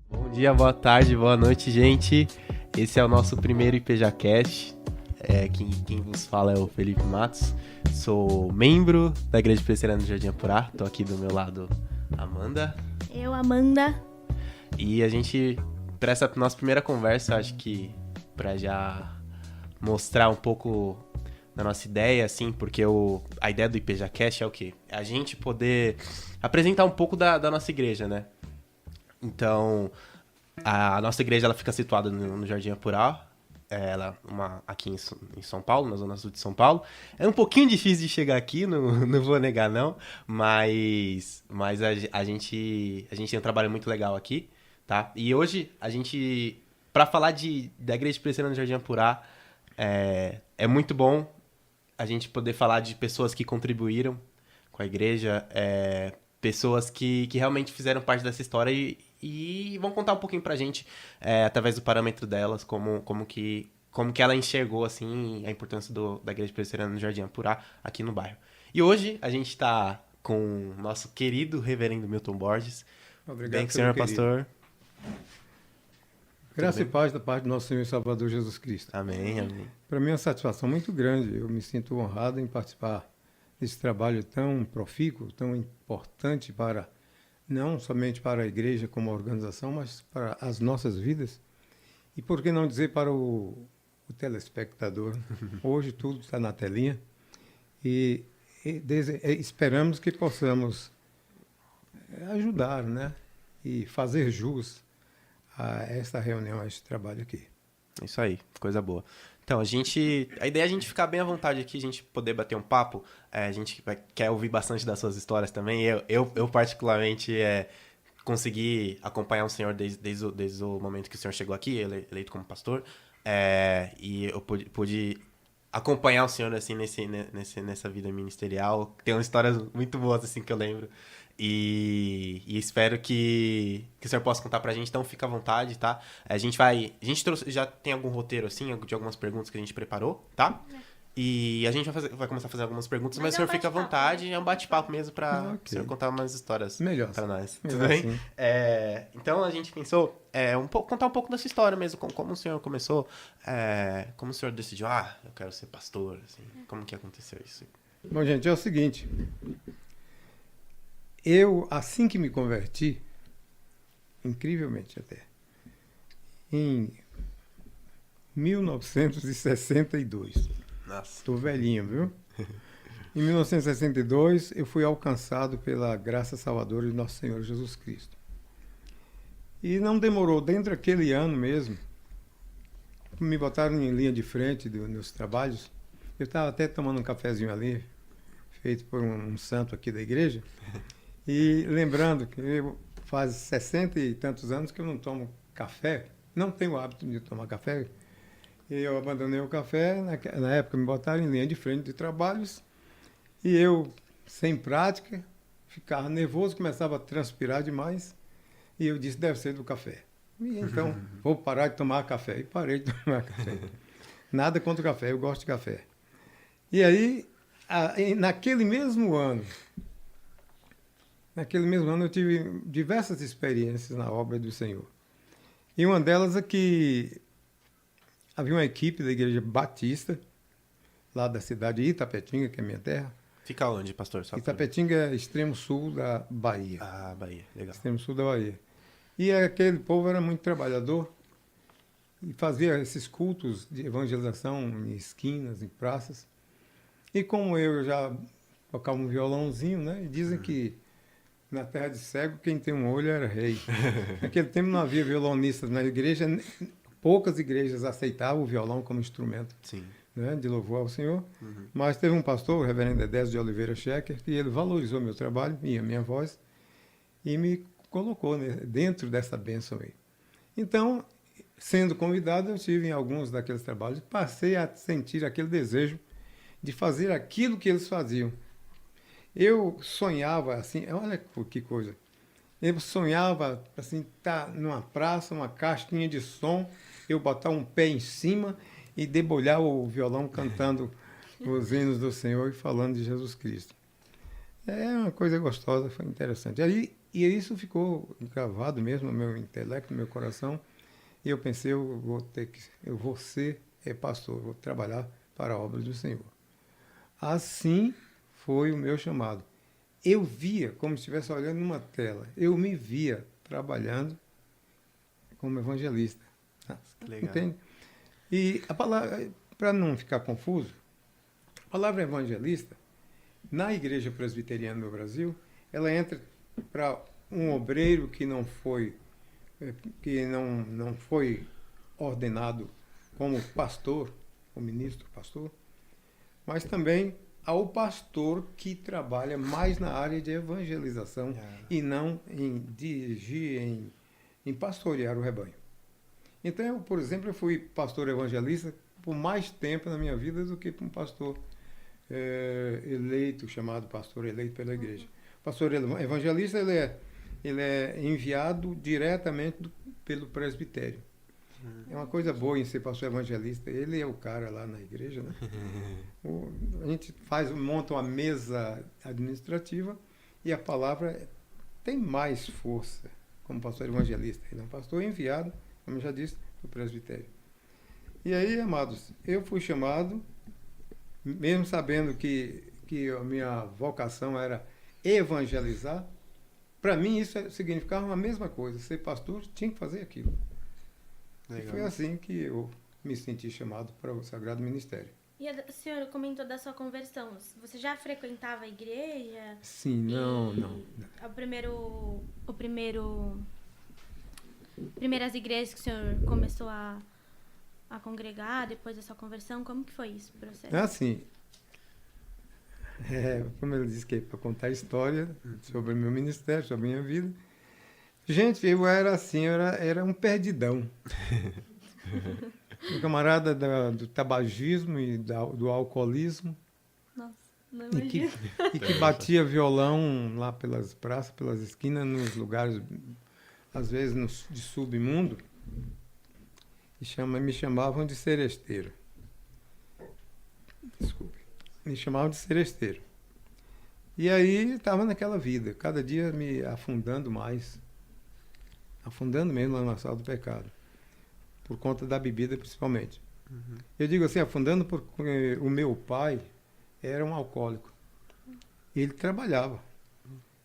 Bom dia, boa tarde, boa noite, gente. Esse é o nosso primeiro IPJcast. Quem vos fala é o Felipe Matos. Sou membro da Igreja Presbiteriana do Jardim Apurá. Tô aqui do meu lado, Amanda. Eu, Amanda. E a gente, para essa nossa primeira conversa, acho que para já mostrar um pouco da nossa ideia, assim, porque a ideia do IPJcast é o quê? É a gente poder apresentar um pouco da nossa igreja, né? Então, a nossa igreja ela fica situada no Jardim Apurá. Ela aqui em São Paulo, na zona sul de São Paulo. É um pouquinho difícil de chegar aqui, não vou negar não, mas a gente tem um trabalho muito legal aqui, tá? E hoje a gente, para falar da Igreja Presbiteriana do Jardim Apurá, é muito bom a gente poder falar de pessoas que contribuíram com a igreja, pessoas que realmente fizeram parte dessa história e vão contar um pouquinho pra gente, através do parâmetro delas, como que ela enxergou, assim, a importância da Igreja Presbiteriana no Jardim Apurá, aqui no bairro. E hoje a gente tá com o nosso querido reverendo Milton Borges. Obrigado, Bem, senhor pastor. Graça e paz da parte do nosso Senhor e Salvador Jesus Cristo. Amém, amém. Para mim é uma satisfação muito grande. Eu me sinto honrado em participar desse trabalho tão profícuo, tão importante não somente para a igreja como organização, mas para as nossas vidas. E por que não dizer para o telespectador? Hoje tudo está na telinha e esperamos que possamos ajudar, né? E fazer jus a essa reunião, a este trabalho aqui. Isso aí, coisa boa. Então, a ideia é a gente ficar bem à vontade aqui, a gente poder bater um papo. A gente quer ouvir bastante das suas histórias também. Eu particularmente, consegui acompanhar o senhor desde o momento que o senhor chegou aqui, eleito como pastor. E eu pude acompanhar o senhor, assim, nessa vida ministerial. Tem umas histórias muito boas, assim, que eu lembro. E espero que o senhor possa contar pra gente, então fica à vontade, tá? A gente já tem algum roteiro, assim, de algumas perguntas que a gente preparou, tá? E a gente vai começar a fazer algumas perguntas, mas o senhor fica à vontade, é um bate-papo mesmo pra o senhor contar umas histórias pra nós. Tudo bem? Assim. Então a gente pensou contar um pouco dessa história mesmo, como o senhor começou, como o senhor decidiu, eu quero ser pastor, assim, como que aconteceu isso? Bom, gente, é o seguinte. Eu, assim que me converti, incrivelmente até, em 1962. Nossa. Estou velhinho, viu? Em 1962, eu fui alcançado pela graça salvadora de Nosso Senhor Jesus Cristo. E não demorou, dentro daquele ano mesmo, me botaram em linha de frente dos meus trabalhos. Eu estava até tomando um cafezinho ali, feito por um santo aqui da igreja. E lembrando que faz 60 e tantos anos que eu não tomo café, não tenho o hábito de tomar café. E eu abandonei o café, na época me botaram em linha de frente de trabalhos, e eu, sem prática, ficava nervoso, começava a transpirar demais, e eu disse, deve ser do café. E então, vou parar de tomar café. E parei de tomar café. Nada contra o café, eu gosto de café. E aí, naquele mesmo ano eu tive diversas experiências na obra do Senhor. E uma delas é que havia uma equipe da Igreja Batista, lá da cidade de Itapetinga, que é minha terra. Fica onde, pastor? Itapetinga é extremo sul da Bahia. Ah, Bahia, legal. Extremo sul da Bahia. E aquele povo era muito trabalhador e fazia esses cultos de evangelização em esquinas, em praças. E como eu já tocava um violãozinho, né? E dizem que na terra de cego, quem tem um olho era rei. Naquele tempo não havia violonistas na igreja, poucas igrejas aceitavam o violão como instrumento, Sim, né, de louvor ao Senhor. Mas teve um pastor, o reverendo Edésio de Oliveira Schecker, que ele valorizou meu trabalho e a minha voz e me colocou, né, dentro dessa bênção aí. Então, sendo convidado, eu estive em alguns daqueles trabalhos e passei a sentir aquele desejo de fazer aquilo que eles faziam. Eu sonhava, assim, olha que coisa, eu sonhava, assim, estar numa praça, uma casquinha de som, eu botar um pé em cima e debulhar o violão cantando os hinos do Senhor e falando de Jesus Cristo. É uma coisa gostosa, foi interessante. Aí E isso ficou gravado mesmo no meu intelecto, no meu coração. E eu pensei, eu vou ser pastor, vou trabalhar para a obra do Senhor. Assim foi o meu chamado. Eu via, como se estivesse olhando numa tela, eu me via trabalhando como evangelista. Que legal. Entende? E a palavra, para não ficar confuso, a palavra evangelista, na Igreja Presbiteriana do Brasil, ela entra para um obreiro que não foi ordenado como pastor, como ministro pastor, mas também ao pastor que trabalha mais na área de evangelização e não em dirigir, em pastorear o rebanho. Então, eu, por exemplo, eu fui pastor evangelista por mais tempo na minha vida do que um pastor eleito, chamado pastor eleito pela igreja. O pastor evangelista, ele é enviado diretamente pelo presbitério. É uma coisa boa em ser pastor evangelista. Ele é o cara lá na igreja, né? A gente monta uma mesa administrativa e a palavra tem mais força como pastor evangelista. Ele é um pastor enviado, como eu já disse, do presbitério. E aí, amados, eu fui chamado, mesmo sabendo que a minha vocação era evangelizar. Para mim isso significava a mesma coisa. Ser pastor tinha que fazer aquilo. Legal. E foi assim que eu me senti chamado para o Sagrado Ministério. E o senhor comentou da sua conversão. Você já frequentava a igreja? Sim, não. Primeiras igrejas que o senhor começou a congregar depois da sua conversão, como que foi isso, o processo? Assim, como ele disse que é para contar a história sobre o meu ministério, sobre a minha vida. Gente, eu era assim, era um perdidão. Um camarada do tabagismo e do alcoolismo. Nossa, não imagino. E que batia violão lá pelas praças, pelas esquinas, nos lugares, às vezes de submundo. Me chamavam de seresteiro. Desculpe. Me chamavam de seresteiro. E aí estava naquela vida, cada dia me afundando mais. Afundando mesmo lá na sala do pecado. Por conta da bebida, principalmente. Uhum. Eu digo assim, afundando porque o meu pai era um alcoólico. Ele trabalhava.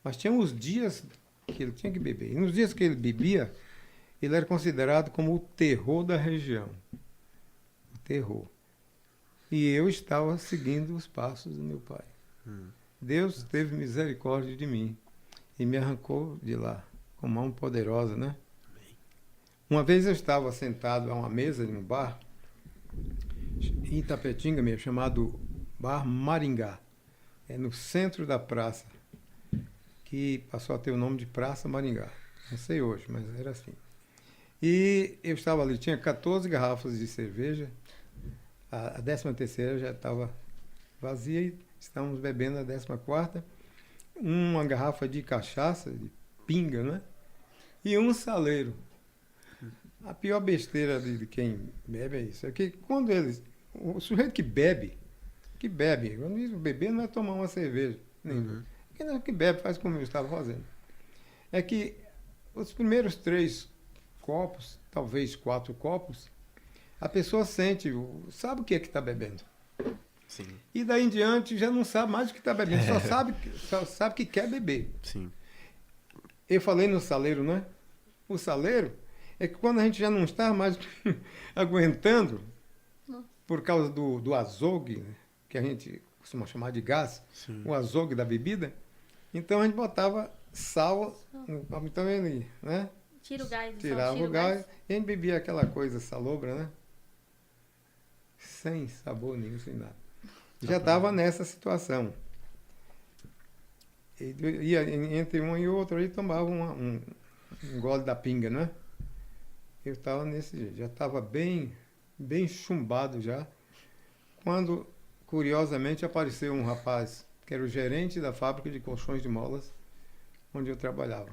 Mas tinha uns dias que ele tinha que beber. E nos dias que ele bebia, ele era considerado como o terror da região. O terror. E eu estava seguindo os passos do meu pai. Deus teve misericórdia de mim e me arrancou de lá com mão poderosa, né? Uma vez eu estava sentado a uma mesa em um bar em Itapetinga mesmo, chamado Bar Maringá. É no centro da praça, que passou a ter o nome de Praça Maringá. Não sei hoje, mas era assim. E eu estava ali, tinha 14 garrafas de cerveja, a 13ª já estava vazia e estávamos bebendo a 14ª, uma garrafa de cachaça, de pinga, né? E um saleiro. A pior besteira de quem bebe é isso. É que quando o sujeito que bebe, quando diz beber não é tomar uma cerveja. Que bebe faz como eu estava fazendo. É que os primeiros 3 copos, talvez 4 copos, a pessoa sabe o que é que está bebendo. Sim. E daí em diante já não sabe mais o que está bebendo, só sabe que quer beber. Sim. Eu falei no saleiro, não é? O saleiro é que quando a gente já não está mais aguentando, por causa do azogue, né, que a gente costuma chamar de gás, sim, o azogue da bebida, então a gente botava sal, então ele, né? Tira o gás. Tirava o gás e a gente bebia aquela coisa salobra, né? Sem sabor nenhum, sem nada. Já estava nessa situação. E entre um e outro aí tomava um gole da pinga, né? Eu estava nesse jeito, já estava bem chumbado já, quando, curiosamente, apareceu um rapaz que era o gerente da fábrica de colchões de molas, onde eu trabalhava.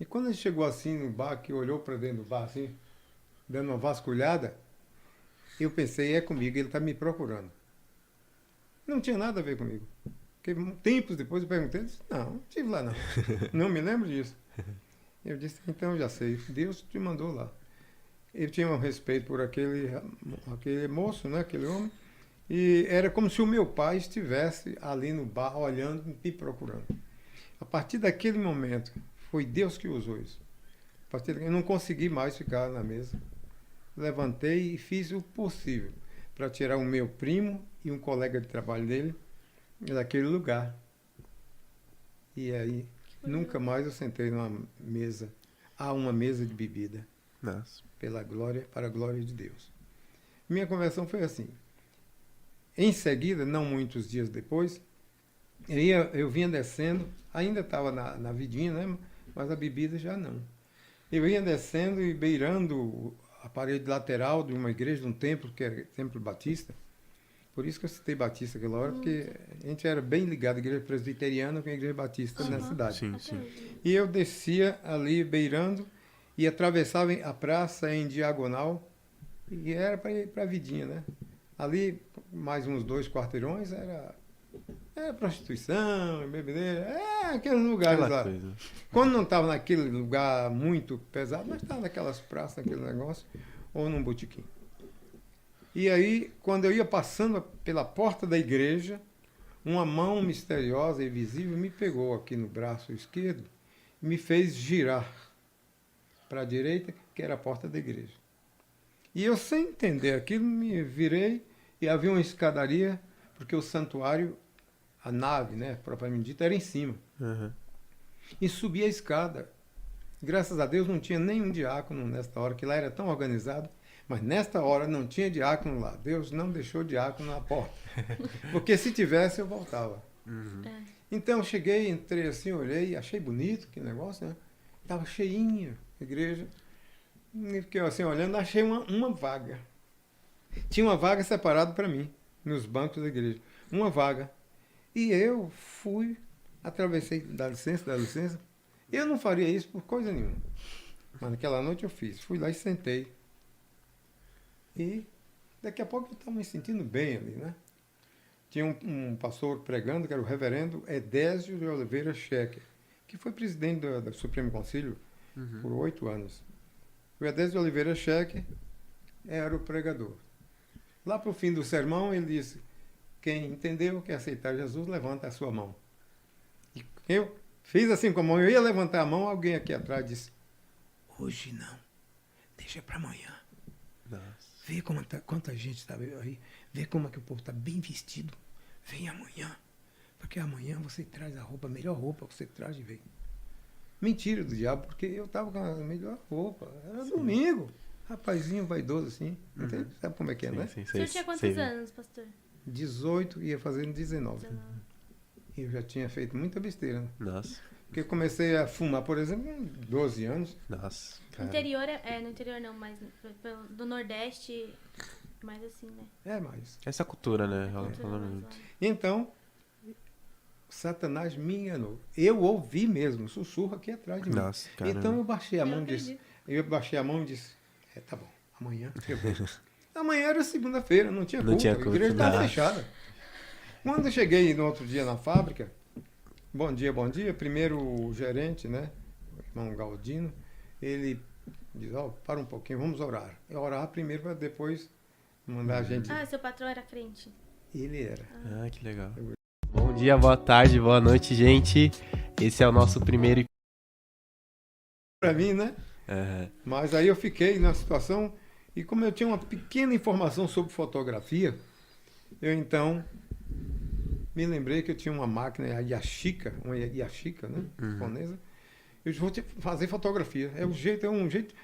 E quando ele chegou assim no bar, que olhou para dentro do bar, assim, dando uma vasculhada, eu pensei, é comigo, ele está me procurando. Não tinha nada a ver comigo. Porque tempos depois eu perguntei, ele disse, não, não estive lá não. Não me lembro disso. Eu disse, então eu já sei, Deus te mandou lá. Eu tinha um respeito por aquele moço, né, aquele homem, e era como se o meu pai estivesse ali no bar olhando e procurando. A partir daquele momento, foi Deus que usou isso. A partir daquele, eu não consegui mais ficar na mesa. Levantei e fiz o possível para tirar o meu primo e um colega de trabalho dele daquele lugar. E aí, nunca mais eu sentei numa mesa, uma mesa de bebida. Nossa. Para a glória de Deus. Minha conversão foi assim. Em seguida, não muitos dias depois, eu vinha descendo, ainda estava na vidinha, né? Mas a bebida já não. Eu vinha descendo e beirando a parede lateral de uma igreja, de um templo, que era Templo Batista. Por isso que eu citei Batista aquela hora, porque a gente era bem ligado à igreja presbiteriana com a igreja batista na cidade. Sim, sim. E eu descia ali beirando e atravessava a praça em diagonal e era para ir para a vidinha, né? Ali, mais uns 2 quarteirões, era prostituição, bebedeira, aqueles lugares Aquela lá. coisa. Quando não estava naquele lugar muito pesado, mas estava naquelas praças, naquele negócio, ou num botequim. E aí, quando eu ia passando pela porta da igreja, uma mão misteriosa e visível me pegou aqui no braço esquerdo e me fez girar para a direita, que era a porta da igreja. E eu, sem entender aquilo, me virei e havia uma escadaria, porque o santuário, a nave, né, propriamente dita, era em cima. Uhum. E subi a escada. Graças a Deus não tinha nenhum diácono nesta hora, que lá era tão organizado, mas nesta hora não tinha diácono lá. Deus não deixou diácono na porta. Porque se tivesse, eu voltava. Uhum. Então eu cheguei, entrei assim, olhei, achei bonito que negócio, né? Estava cheinha a igreja. E fiquei assim olhando, achei uma vaga. Tinha uma vaga separada para mim, nos bancos da igreja. Uma vaga. E eu fui, atravessei, dá licença. Eu não faria isso por coisa nenhuma. Mas naquela noite eu fiz. Fui lá e sentei. E daqui a pouco eu estava me sentindo bem ali, né? Tinha um pastor pregando, que era o reverendo Edésio de Oliveira Schecker, que foi presidente do Supremo Conselho por 8 anos. O Edésio de Oliveira Schecker era o pregador. Lá para o fim do sermão, ele disse, quem entendeu, quer aceitar Jesus, levanta a sua mão. E eu fiz assim com a mão, eu ia levantar a mão, alguém aqui atrás disse, hoje não, deixa para amanhã. Nossa. Vê quanta gente está aí, vê como é que o povo está bem vestido. Vem amanhã, porque amanhã você traz a melhor roupa que você traz e vem. Mentira do diabo, porque eu estava com a melhor roupa. Era domingo. Rapazinho vaidoso assim. Entende? Sabe como é que é, né? O senhor tinha quantos anos, pastor? 18, ia fazendo 19. E eu já tinha feito muita besteira, né? Nossa. Porque eu comecei a fumar, por exemplo, com 12 anos. Nossa. No Cara. interior, no interior não, mas do Nordeste, mais assim, né? É mais. Essa cultura, né? Cultura Falando mais muito. lá. Então, Satanás me enganou. Eu ouvi mesmo, sussurro aqui atrás de mim. Nossa, caramba. Então eu baixei a Eu mão e disse, acredito. tá bom, amanhã eu venho. Amanhã era segunda-feira, não tinha culto, Não tinha a culto, igreja estava nada. fechada. Quando eu cheguei no outro dia na fábrica, bom dia, primeiro o gerente, né, o irmão Galdino, ele diz, para um pouquinho, vamos orar. Eu orar primeiro para depois mandar a gente. Ah, seu patrão era crente. Ele era. Ah, que legal. Bom dia, boa tarde, boa noite, gente. Esse é o nosso primeiro. Para mim, né? Uhum. Mas aí eu fiquei na situação, e como eu tinha uma pequena informação sobre fotografia, eu então me lembrei que eu tinha uma máquina, a Yashica, né, japonesa. Eu disse, vou fazer fotografia. É um jeito,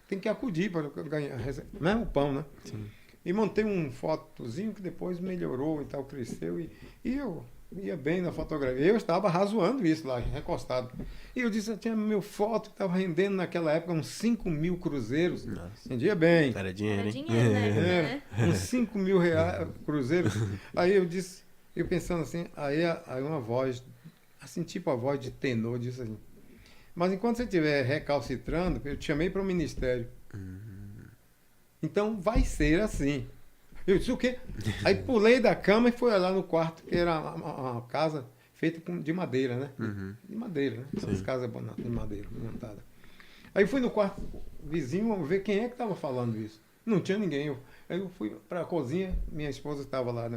tem que acudir para ganhar, né, o pão, né? Sim. E montei um fotozinho que depois melhorou e tal, cresceu, e eu ia bem na fotografia. Eu estava razoando isso lá, recostado. E eu disse, eu tinha meu foto, estava rendendo naquela época uns 5 mil cruzeiros. Nossa. Rendia bem. Era dinheiro, Era hein? dinheiro, né? Uns 5 mil cruzeiros. Aí eu disse, eu pensando assim, aí uma voz, assim, tipo a voz de tenor, disse assim, mas enquanto você estiver recalcitrando, eu te chamei para o ministério. Então vai ser assim. Eu disse, o quê? Aí pulei da cama e fui lá no quarto, que era uma casa feita de madeira, né? De madeira, né? Aquelas casas de madeira, montada. Aí fui no quarto vizinho ver quem é que estava falando isso. Não tinha ninguém. Aí eu fui para a cozinha, minha esposa estava lá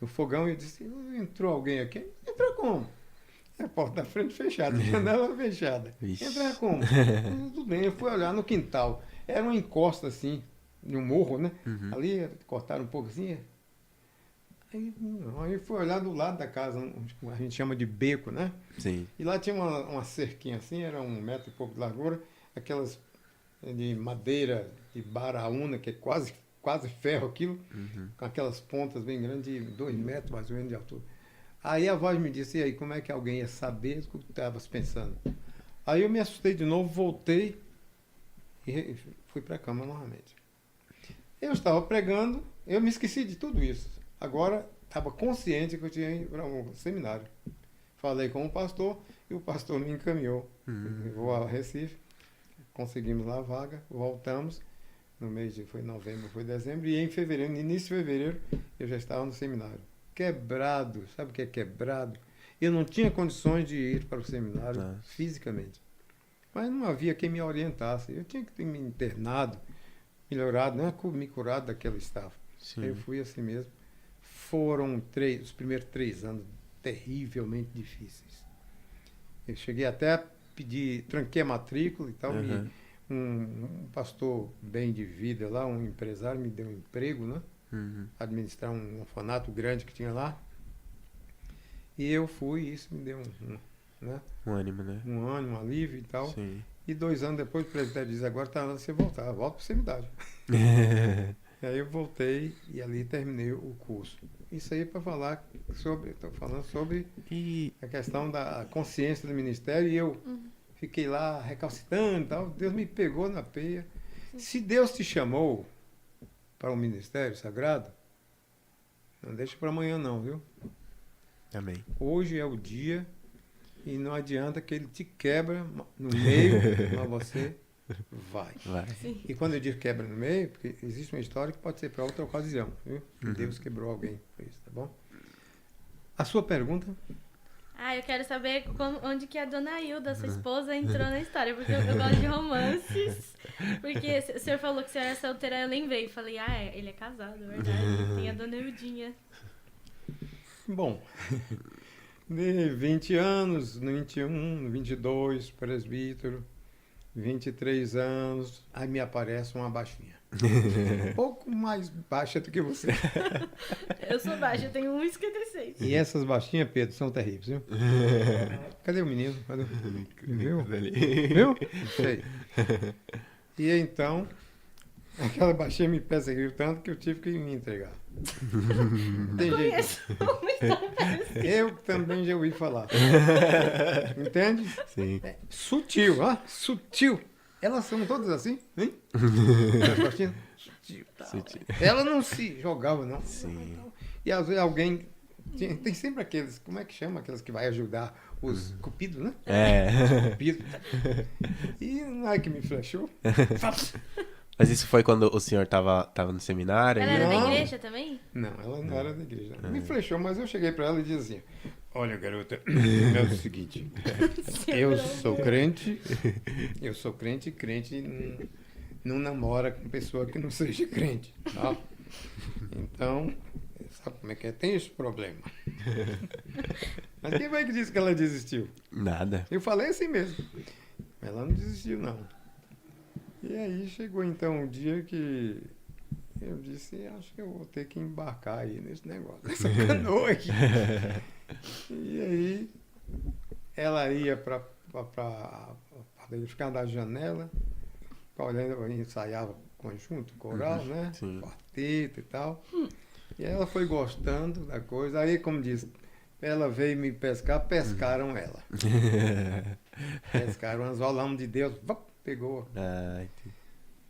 no fogão e eu disse, entrou alguém aqui? Entrou como? A porta da frente fechada, a janela fechada. Ixi. Entrar como? Tudo bem, eu fui olhar no quintal. Era uma encosta assim, de um morro, né? Ali cortaram um pouco assim. Aí fui olhar do lado da casa, a gente chama de beco, né? Sim. E lá tinha uma cerquinha assim, era 1 metro e pouco de largura, aquelas de madeira de baraúna, que é quase ferro aquilo, com aquelas pontas bem grandes, de 2 metros mais ou menos de altura. Aí a voz me disse, e aí, como é que alguém ia saber o que tu estavas pensando? Aí eu me assustei de novo, voltei e fui para a cama novamente. Eu estava pregando, eu me esqueci de tudo isso. Agora, estava consciente que eu tinha ido para um seminário. Falei com o pastor e o pastor me encaminhou. Eu vou ao Recife, conseguimos lá a vaga, voltamos. No mês foi novembro, foi dezembro, e em fevereiro, no início de fevereiro, eu já estava no seminário. Quebrado, sabe o que é quebrado? Eu não tinha condições de ir para o seminário fisicamente. Mas não havia quem me orientasse. Eu tinha que ter me internado, melhorado, né? Me curado daquela estafa. Eu fui assim mesmo. Foram os primeiros 3 anos terrivelmente difíceis. Eu cheguei até a pedir, tranquei a matrícula e tal. Um pastor bem de vida lá, um empresário, me deu um emprego, né? Administrar um orfanato grande que tinha lá. E eu fui, e isso me deu né? Um ânimo, né? Um ânimo, um alívio e tal. Sim. E 2 anos depois o presbitério diz, agora está na hora de você voltar, volta para o seminário. E aí eu voltei e ali terminei o curso. Isso aí para falar sobre, estou falando sobre a questão da consciência do ministério, e eu fiquei lá recalcitrando e tal. Deus me pegou na peia. Se Deus te chamou para o ministério sagrado, não deixa para amanhã não, viu? Amém. Hoje é o dia e não adianta que ele te quebra no meio, mas você vai. Sim. E quando eu digo quebra no meio, porque existe uma história que pode ser para outra ocasião, viu? Que Deus quebrou alguém por isso, tá bom? A sua pergunta? Eu quero saber onde que a dona Hilda, sua esposa, entrou na história, porque eu gosto de romances. Porque o senhor falou que o senhor era solteira, eu lembrei. Falei, ele é casado, é verdade. Tem a dona Hildinha. Bom, de 20 anos, no 21, no 22, presbítero, 23 anos, aí me aparece uma baixinha. Um pouco mais baixa do que você. Eu sou baixa, eu tenho 1,56. E essas baixinhas, Pedro, são terríveis, viu? Cadê o menino? Viu? Viu? Sei. E então, aquela baixinha me perseguiu tanto que eu tive que me entregar. Tem jeito. Eu também já ouvi falar. Entende? Sim. Sutil, ó. Sutil. Elas são todas assim, hein? Sutil, tal. Sutil. Ela não se jogava, não. Sim. E às vezes alguém... Tem sempre aqueles... Como é que chama? Aqueles que vai ajudar os cupidos, né? Cupido. E não é que me flechou. Mas isso foi quando o senhor tava no seminário? Ela e- era da Não. igreja também? Não, ela não era da igreja. Me flechou, mas eu cheguei para ela e disse assim, olha, garota, é o seguinte, eu sou crente, e crente não namora com pessoa que não seja crente, tá? Então, sabe como é que é? Tem esse problema. Mas quem foi que disse que ela desistiu? Nada. Eu falei assim mesmo. Ela não desistiu, não. E aí chegou então um dia que eu disse, acho que eu vou ter que embarcar aí nesse negócio, nessa canoa aqui. E aí ela ia para ficar da janela, olhando, ensaiava conjunto, coral, né? Sim. Quarteto e tal. E ela foi gostando da coisa. Aí, como disse, ela veio me pescar, pescaram ela. Pescaram, anzolamos de Deus, pegou. Entendi.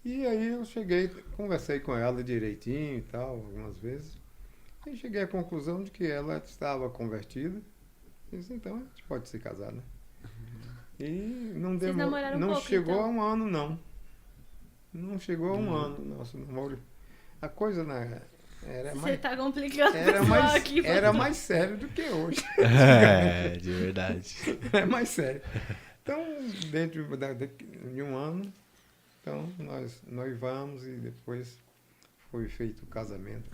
E aí eu cheguei, conversei com ela direitinho e tal, algumas vezes. E cheguei à conclusão de que ela estava convertida. E disse, então a gente pode se casar, né? E não Vocês demorou. namoraram Não pouco, chegou então? a um ano, não. Não chegou a um ano, nosso namoro. A coisa, né? Era Você mais, tá complicando era o pessoal mais, aqui. era mais sério do que hoje. É, de verdade. É mais sério. Então, dentro de um ano, então, nós noivamos e depois foi feito o casamento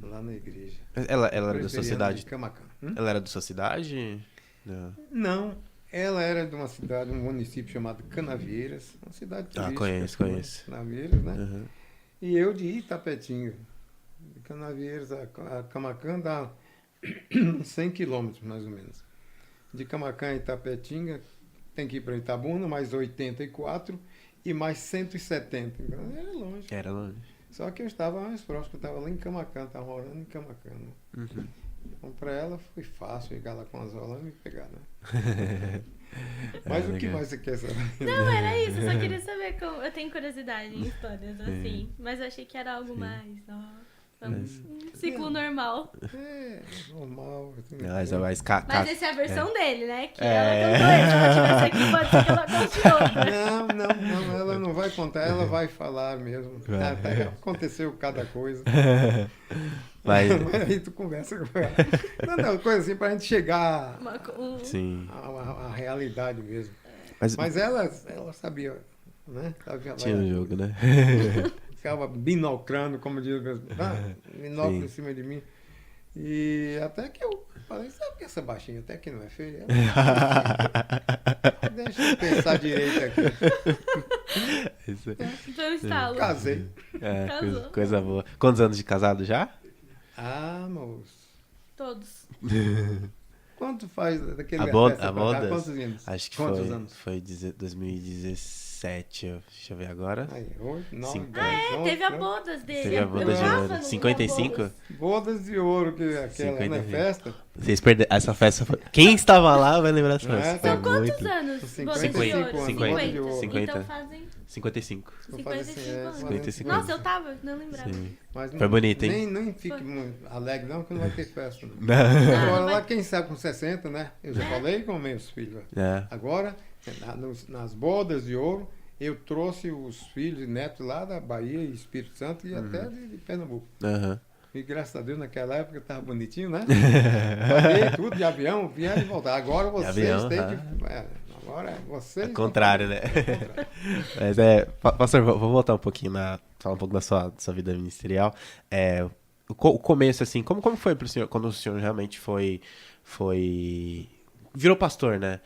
lá na igreja. Ela era da sua Presbiteriana cidade? de Camacan. Ela era da sua cidade? Não. Não, ela era de uma cidade, um município chamado Canavieiras, uma cidade turística. Conheço. Canavieiras, né? Uhum. E eu de Itapetinga. De Canavieiras a Camacan dá 100 quilômetros, mais ou menos. De Camacan a Itapetinga, tem que ir para Itabuna, mais 84 e mais 170. Então, era longe. Era longe. Só que eu estava mais próximo, eu estava lá em Camacan, estava morando em Camacan. Né? Uhum. Então, para ela foi fácil chegar lá com as aulas e me pegar, né? Mas o que legal. mais você quer saber? Não, era isso, eu só queria saber como. Eu tenho curiosidade em histórias assim, mas eu achei que era algo mais, ó. Vamos, um ciclo normal. É, normal. Assim, Mas Mas essa é a versão dele, né? Que ela contou isso. Se ela tivesse aqui, pode ser que ela conte outra. Não, ela não vai contar, ela vai falar mesmo. Até aconteceu cada coisa. Mas, Mas aí tu conversa com ela. Não, coisa assim, pra gente chegar sim. à realidade mesmo. Mas Ela sabia, né? tinha um jogo, né? Ficava binocrando, como diz, binóculo Sim. em cima de mim. E até que eu falei, sabe que essa baixinha até que não é feia? Deixa eu pensar direito aqui. Isso. Foi um estalo. Casei. É, Casou. coisa boa. Quantos anos de casado já? Ah, moço. Todos. Quanto faz daquele A boda? festa A pra cá? boda? Quantos anos? Acho que Quantos foi, anos? foi 2017. Deixa eu ver agora. Aí, 8, 9, Cinco. 10, Teve a bodas dele. Teve a boda Eu de tava ouro. no 55? bodas. Bodas de ouro, que aquela 55. né, festa. Vocês perderam. Essa festa foi. Quem estava lá vai lembrar dessa Não é? festa. São Foi Quantos muito. anos? 55 Bodas de ouro? anos, 50. boda de ouro. 50. Então fazem 55. Vou fazer 55 anos. 55 Nossa, eu tava, não lembrava. Sim. Mas Foi bonito, hein? Nem fique Foi. muito alegre, não, que não vai ter festa. Não. Ah, Agora, vai- lá, quem sabe com 60, né? Eu já É. falei com meus filhos. É. Agora, nas bodas de ouro, eu trouxe os filhos e netos lá da Bahia e Espírito Santo e até de Pernambuco. Aham. E graças a Deus, naquela época estava bonitinho, né? Falei tudo de avião, vieram e voltar. Agora vocês avião, têm tá. que. Agora vocês. Ao contrário, né? Ao contrário. Mas pastor, vou voltar um pouquinho falar um pouco da sua vida ministerial. O começo, assim, como foi pro senhor, quando o senhor realmente foi virou pastor, né?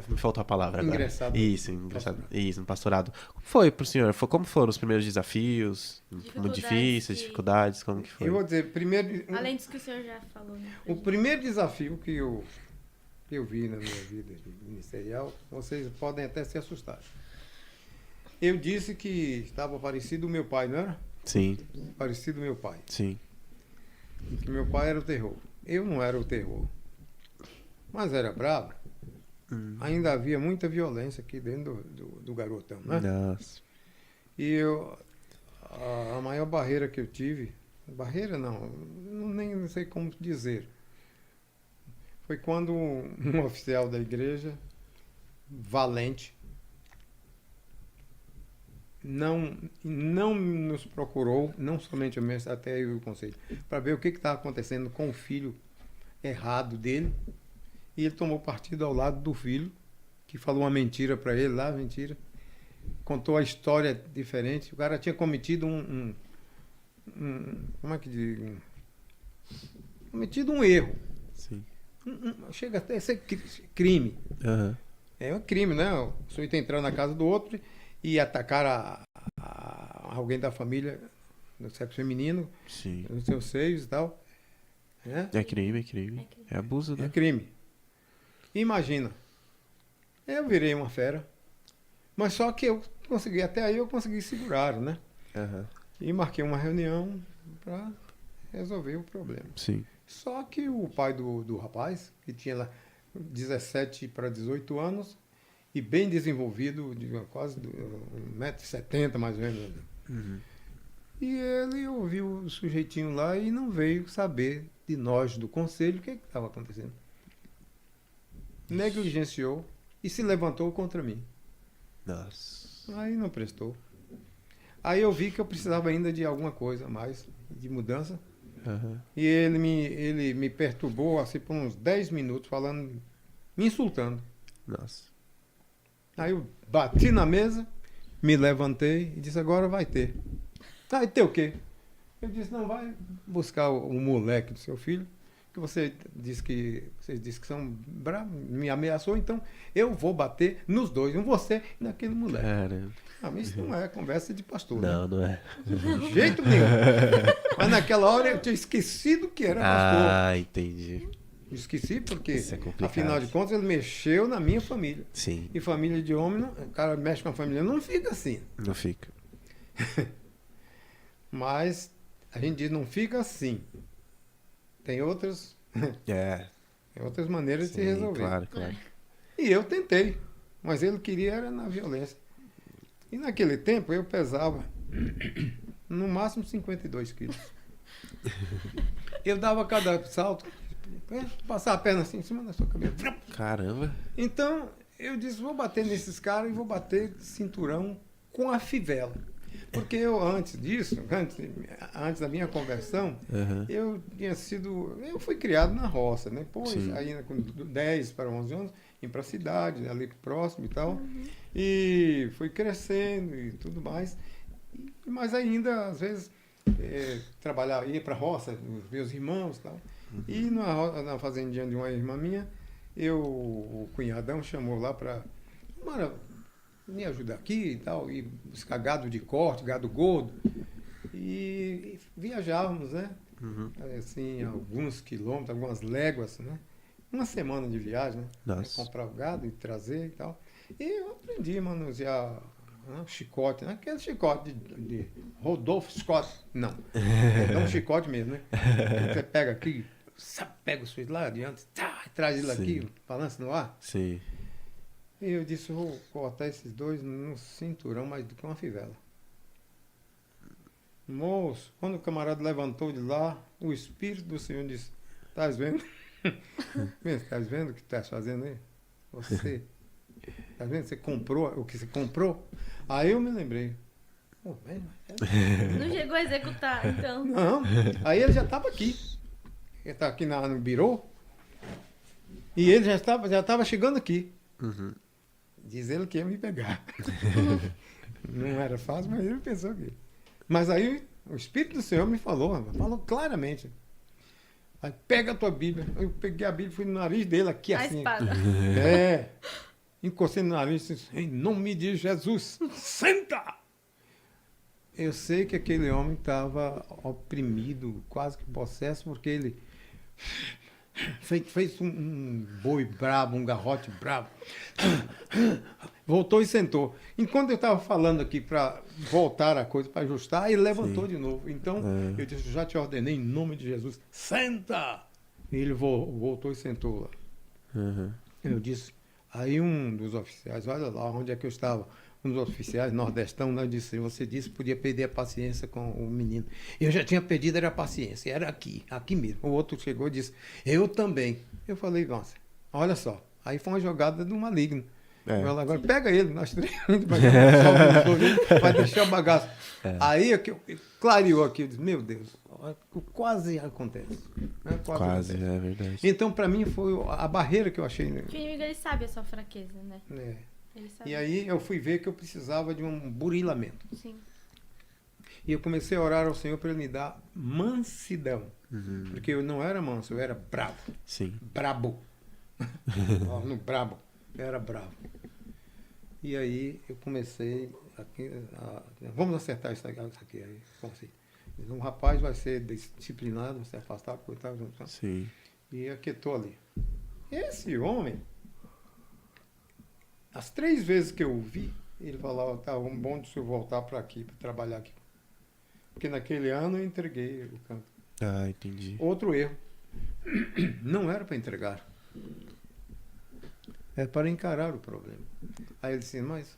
Me faltou a palavra agora. Ingressado. Isso, ingressado. Isso, no pastorado. Como foi pro senhor? Como foram os primeiros desafios? Muito Dificuldades difíceis, que- dificuldades, como que foi? Eu vou dizer, primeiro. Além disso que o senhor já falou, né? O primeiro desafio que eu vi na minha vida ministerial, vocês podem até se assustar. Eu disse que estava parecido o meu pai, não era? Sim, Parecido o meu pai. sim. Que meu pai era o terror. Eu não era o terror. Mas era bravo. Ainda havia muita violência aqui dentro do garotão, né? Nossa. E a maior barreira que eu tive, barreira não, nem sei como dizer, foi quando um oficial da igreja, valente, não nos procurou, não somente a mim, até eu e o conselho, para ver o que estava acontecendo com o filho errado dele. E ele tomou partido ao lado do filho, que falou uma mentira para ele lá, mentira. Contou a história diferente. O cara tinha cometido como é que diz? Cometido um erro. Sim. Chega até a ser crime. Aham. É um crime, né? O sujeito entrar na casa do outro e atacar alguém da família do sexo feminino, Sim. nos seus seios e tal. Né? É crime, é crime. É abuso, É né? crime. Imagina, eu virei uma fera, mas só que até aí eu consegui segurar, né? Aham. E marquei uma reunião para resolver o problema. Sim. Só que o pai do rapaz, que tinha lá 17 para 18 anos, e bem desenvolvido, de quase 1,70 m mais ou menos. Uhum. E ele ouviu o sujeitinho lá e não veio saber de nós, do conselho, o que estava acontecendo. Negligenciou e se levantou contra mim. Nossa. Aí não prestou. Aí eu vi que eu precisava ainda de alguma coisa a mais, de mudança. Aham. E ele me perturbou assim por uns 10 minutos, falando, me insultando. Nossa. Aí eu bati na mesa, me levantei e disse, agora vai ter. Vai ter o quê? Eu disse, não, vai buscar o moleque do seu filho, que vocês disse que são bravos, me ameaçou, então eu vou bater nos dois, em você e naquele moleque. Caramba. Ah, mas isso não é conversa de pastor, Não, não é. né? De jeito nenhum. Mas naquela hora eu tinha esquecido que era pastor. Ah, entendi. Esqueci porque, Isso é complicado. afinal de contas, ele mexeu na minha família. Sim, E família de homem, o cara mexe com a família, não fica assim. não fica. Mas a gente diz, não fica assim. Tem outras maneiras de se Sim, resolver. claro, claro. E eu tentei, mas ele queria era na violência. E naquele tempo eu pesava no máximo 52 quilos. Eu dava cada salto, passar a perna assim em cima da sua cabeça. Caramba. Então eu disse, vou bater nesses caras e vou bater cinturão com a fivela. Porque eu, antes disso, antes da minha conversão, Aham. eu fui criado na roça, né? Depois, Sim. ainda com 10 para 11 anos, vim para a cidade, ali próximo e tal, e fui crescendo e tudo mais. Mas ainda, às vezes, trabalhava, ia para a roça, os meus irmãos e tal. E na fazendinha de uma irmã minha, o cunhadão chamou lá para me ajudar aqui e tal, e buscar gado de corte, gado gordo. E viajávamos, né? Uhum. Assim, alguns quilômetros, algumas léguas, né? Uma semana de viagem, né? Nossa. Comprar o gado e trazer e tal. E eu aprendi a manusear chicote, né? Aquele chicote de Rodolfo Scott. Não. É um chicote mesmo, né? Você pega aqui, pega o suíço lá adiante, traz ele Sim. aqui, balança no ar. Sim. E eu disse, eu vou cortar esses dois no cinturão mais do que uma fivela. Moço, quando o camarada levantou de lá, o Espírito do Senhor disse, estás vendo? Estás vendo o que estás fazendo aí? Você, estás vendo? Você comprou o que você comprou? Aí eu me lembrei. Pô, Não chegou a executar, então. não, aí ele já estava aqui. Ele estava aqui no birô. E ele já estava chegando aqui. Uhum. Diz ele que ia me pegar. Não era fácil, mas ele pensou que. Mas aí o Espírito do Senhor me falou claramente. Aí pega a tua Bíblia. Eu peguei a Bíblia e fui no nariz dele aqui A assim. espada. Encostei no nariz e disse, em nome de Jesus, senta! Eu sei que aquele homem estava oprimido, quase que possesso, porque ele fez um boi brabo, um garrote brabo. Voltou e sentou. Enquanto eu estava falando aqui para voltar a coisa, para ajustar, ele levantou de novo. Então, eu disse, já te ordenei em nome de Jesus, senta! E ele voltou e sentou lá. Uhum. Eu disse, aí um dos oficiais, olha lá onde é que eu estava, um dos oficiais nordestão, né, disse, você disse que podia perder a paciência com o menino. Eu já tinha perdido era a paciência, era aqui mesmo. O outro chegou e disse, eu também. Eu falei, nossa, olha só, aí foi uma jogada do maligno. Agora pega ele, nós três, vai deixar o bagaço. Aí é que clareou aqui, eu disse, meu Deus, quase acontece. Né? Quase, acontece. é verdade. Então, para mim, foi a barreira que eu achei. O inimigo, ele sabe a sua fraqueza, né? Ele sabe. E aí eu fui ver que eu precisava de um burilamento. Sim. E eu comecei a orar ao Senhor para Ele me dar mansidão. Uhum. Porque eu não era manso, eu era bravo. Sim. Brabo. No brabo. Eu era bravo. E aí eu comecei vamos acertar isso aqui. Aí, assim, um rapaz vai ser disciplinado, vai se afastar, coitado. Sim. E aquietou ali. Esse homem, as 3 vezes que eu o vi, ele falava, tá bom de eu voltar para aqui, para trabalhar aqui. Porque naquele ano eu entreguei o canto. Ah, entendi. Outro erro. Não era para entregar. Era para encarar o problema. Aí ele disse, mas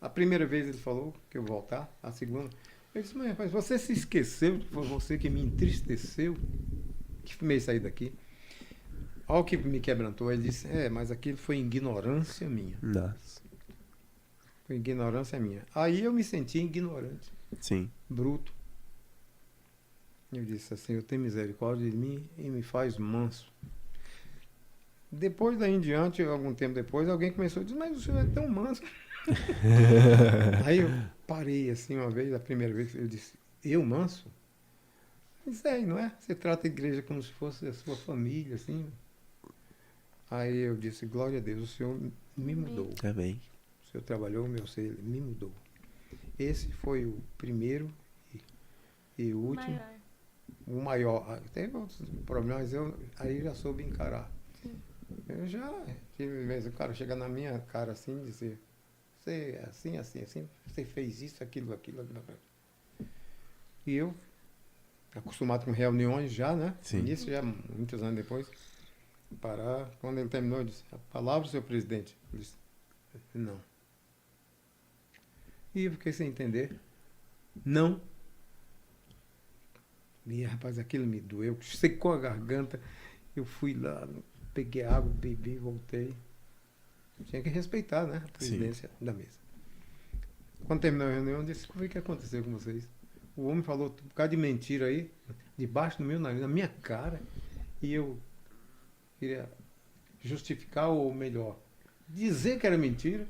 a primeira vez ele falou que eu voltar, a segunda. Eu disse, mas você se esqueceu, foi você que me entristeceu, que me sair daqui. Olha o que me quebrantou. Ele disse, mas aquilo foi ignorância minha. Nossa. Foi ignorância minha. Aí eu me senti ignorante, Sim. bruto. Eu disse assim, eu tenho misericórdia de mim e me faz manso. Depois daí em diante, algum tempo depois, alguém começou a dizer, mas o senhor é tão manso. Aí eu parei assim uma vez, a primeira vez, eu disse, eu manso? Isso aí, não é? Você trata a igreja como se fosse a sua família, assim. Aí eu disse, glória a Deus, o senhor me mudou. Amém. O senhor trabalhou o meu ser, ele me mudou. Esse foi o primeiro e o último. Maior. O maior. Teve outros problemas, aí já soube encarar. Sim. Eu já tive vezes o cara chega na minha cara assim e dizer, você é assim, assim, assim, você fez isso, aquilo. E eu, acostumado com reuniões já, né? Sim. Isso já muitos anos depois, parar. Quando ele terminou, eu disse, a palavra do senhor presidente. Eu disse, não. E eu fiquei sem entender. Não. E, rapaz, aquilo me doeu, secou a garganta. Eu fui lá, peguei água, bebi, voltei. Tinha que respeitar, né? A presidência da mesa. Quando terminou a reunião, eu disse, o que aconteceu com vocês? O homem falou um bocado de mentira aí, debaixo do meu nariz, na minha cara. E eu queria justificar, ou melhor, dizer que era mentira.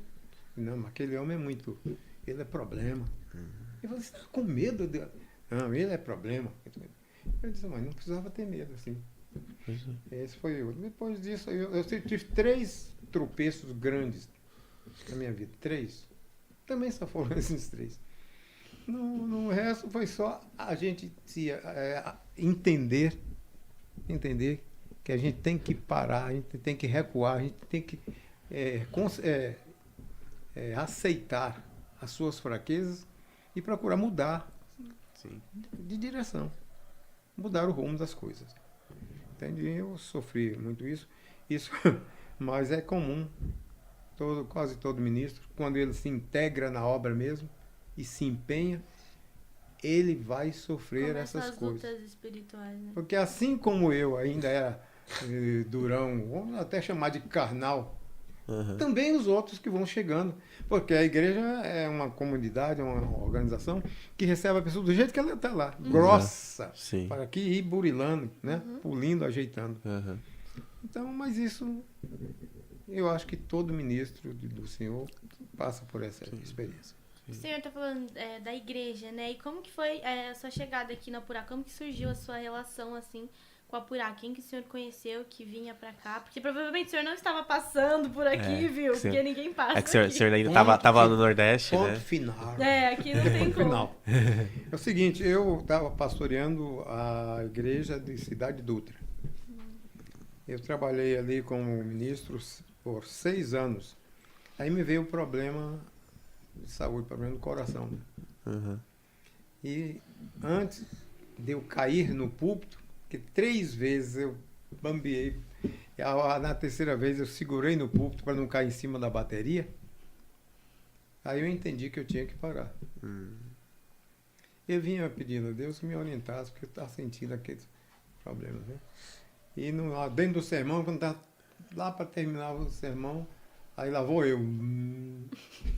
Não, mas aquele homem é muito... Ele é problema. Eu falei, você está com medo dele? Não, ele é problema. Eu disse, mas não precisava ter medo, assim. Esse foi o. Depois disso, eu tive 3 tropeços grandes na minha vida. 3. Também só foram esses 3. No resto foi só a gente entender que a gente tem que parar, a gente tem que recuar, a gente tem que aceitar as suas fraquezas e procurar mudar. Sim. De direção. Mudar o rumo das coisas. Entende? Eu sofri muito isso, mas é comum. Quase todo ministro, quando ele se integra na obra mesmo e se empenha, ele vai sofrer essas coisas. Lutas espirituais, né? Porque assim como eu ainda era durão, vamos até chamar de carnal, também os outros que vão chegando. Porque a igreja é uma comunidade, é uma organização que recebe a pessoa do jeito que ela está lá. Grossa. Sim. Para aqui ir burilando, né? Pulindo, ajeitando. Então, mas isso, eu acho que todo ministro do Senhor passa por essa experiência. O senhor está falando da igreja, né? E como que foi a sua chegada aqui no Apurá? Como que surgiu a sua relação, assim, com o Apurá? Quem que o senhor conheceu que vinha pra cá? Porque provavelmente o senhor não estava passando por aqui, viu? Porque ninguém passa que o senhor ainda Ponto tava no Nordeste, Ponto né? final. Aqui não tem como. Final. É o seguinte, eu estava pastoreando a igreja de Cidade Dutra. Eu trabalhei ali como ministro por 6 anos. Aí me veio o problema de saúde, problema do coração. E antes de eu cair no púlpito, que 3 vezes eu bambiei, na terceira vez eu segurei no púlpito para não cair em cima da bateria, aí eu entendi que eu tinha que parar. Eu vinha pedindo a Deus que me orientasse, porque eu estava sentindo aqueles problemas, né? E dentro do sermão, quando estava lá para terminar o sermão, aí lá vou eu.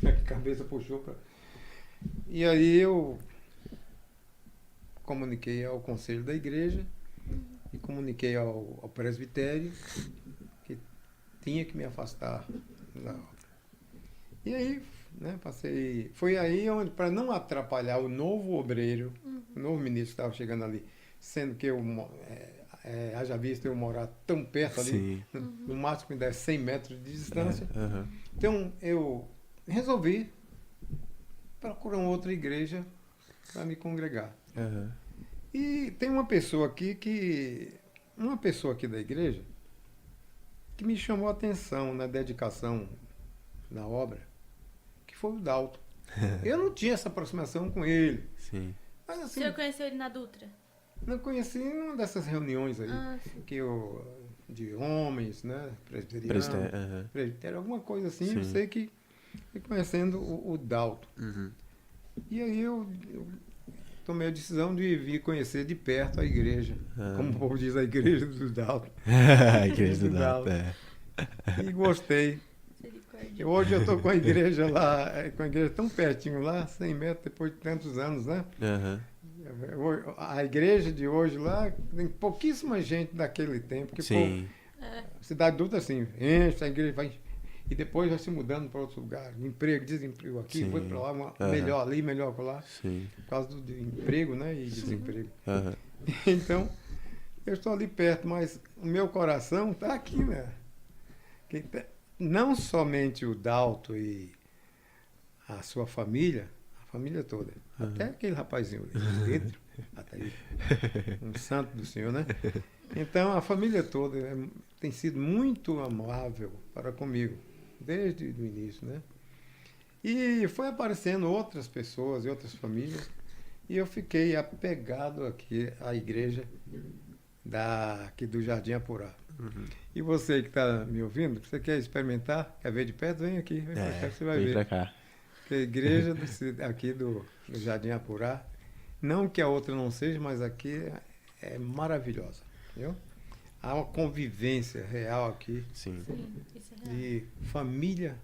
A cabeça puxou para... E aí eu comuniquei ao conselho da igreja e comuniquei ao presbitério que tinha que me afastar da obra. E aí, né, passei... Foi aí onde, para não atrapalhar o novo obreiro, o novo ministro que estava chegando ali, sendo que eu... haja visto eu morar tão perto ali, no máximo me der 100 metros de distância. Então eu resolvi procurar uma outra igreja para me congregar. E tem uma pessoa aqui da igreja que me chamou a atenção na dedicação da obra, que foi o Dalton. Eu não tinha essa aproximação com ele. Sim. Mas, assim, O senhor conheceu ele na Dutra? Não conheci em uma dessas reuniões aí, de homens, né, presbiteriano, alguma coisa assim. Eu sei que fui conhecendo o Dalton. E aí eu tomei a decisão de vir conhecer de perto a igreja, como o povo diz, a igreja do Dalton. A igreja do Dalton, E gostei. Hoje eu estou com a igreja lá, com a igreja tão pertinho lá, 100 metros, depois de tantos anos, né? A igreja de hoje lá tem pouquíssima gente daquele tempo. Que Sim. Cidade adulta assim, enche, a igreja vai. E depois vai se mudando para outro lugar. Emprego, desemprego aqui, Sim. foi para lá, melhor ali, melhor para lá. Sim. Por causa do emprego, né? E desemprego. Aham. Então, eu estou ali perto, mas o meu coração está aqui, né? Não somente o Dalto e a sua família, a família toda, até aquele rapazinho ali dentro, até aí, um santo do Senhor, né? Então, a família toda tem sido muito amável para comigo, desde o início, né? E foi aparecendo outras pessoas e outras famílias, e eu fiquei apegado aqui à igreja aqui do Jardim Apurá. Uhum. E você que está me ouvindo, você quer experimentar, quer ver de perto, vem aqui, vem pra cá, você vai vem ver. pra cá. Porque a igreja aqui do Jardim Apurá, não que a outra não seja, mas aqui é maravilhosa, entendeu? Há uma convivência real aqui Sim. Sim, isso é real. de família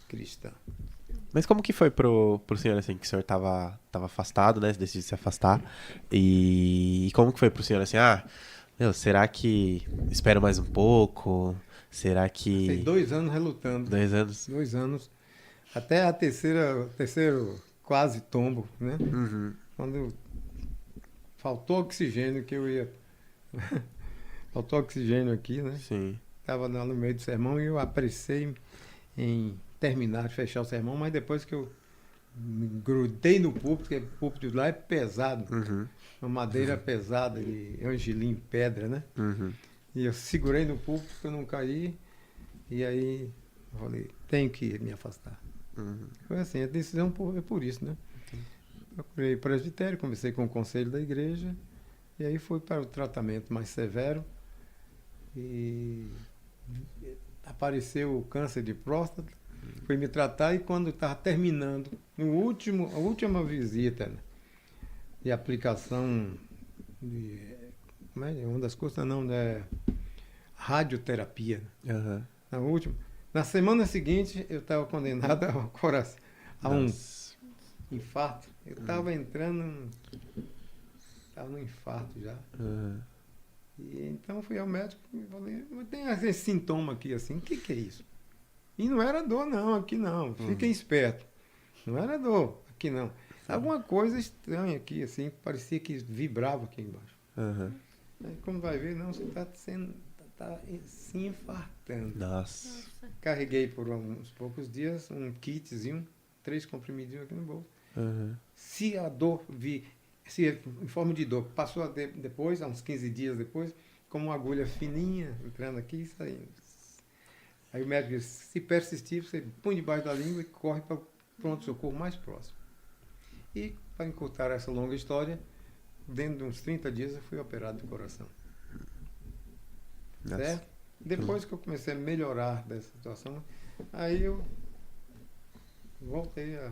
cristã. Mas como que foi pro senhor, assim, que o senhor tava afastado, né? Decidiu se afastar. E como que foi pro senhor, assim, será que espero mais um pouco? Será que... Tem 2 anos relutando. 2 anos? 2 anos. Até o terceiro quase tombo, né? Uhum. Quando faltou oxigênio que eu ia... faltou oxigênio aqui, né? Sim. Estava no meio do sermão e eu apressei em terminar, fechar o sermão, mas depois que eu me grudei no púlpito, porque o púlpito de lá é pesado, Uhum. uma madeira pesada de angelim, pedra, né? Uhum. E eu segurei no púlpito para não cair, e aí eu falei, tenho que me afastar. Uhum. Foi assim, a decisão é por isso, né? Procurei o presbitério, conversei com o conselho da igreja, e aí fui para o tratamento mais severo, e apareceu o câncer de próstata, fui me tratar, e quando estava terminando, a última visita, né, de aplicação de... Como é? Uma das coisas não, né? Radioterapia. Né? Uhum. Na semana seguinte, eu estava condenado ao coração, a um Nossa. infarto. Eu estava entrando, estava no infarto já. Uhum. E então fui ao médico e falei, mas tem esse sintoma aqui assim, o que é isso? E não era dor não, aqui não, fiquem espertos. Não era dor, aqui não. Alguma coisa estranha aqui, assim, parecia que vibrava aqui embaixo. Uhum. Aí como vai ver, não, você está se infartando. Nossa. Carreguei por uns poucos dias um kitzinho, 3 comprimidinhos aqui no bolso. Uhum. Se a dor em forma de dor, passou depois, há uns 15 dias depois, como uma agulha fininha, entrando aqui e saindo. Aí o médico disse, se persistir, você põe debaixo da língua e corre para o pronto-socorro mais próximo. E, para encurtar essa longa história, dentro de uns 30 dias eu fui operado de coração. Nossa. Certo? Depois que eu comecei a melhorar dessa situação, aí eu voltei a...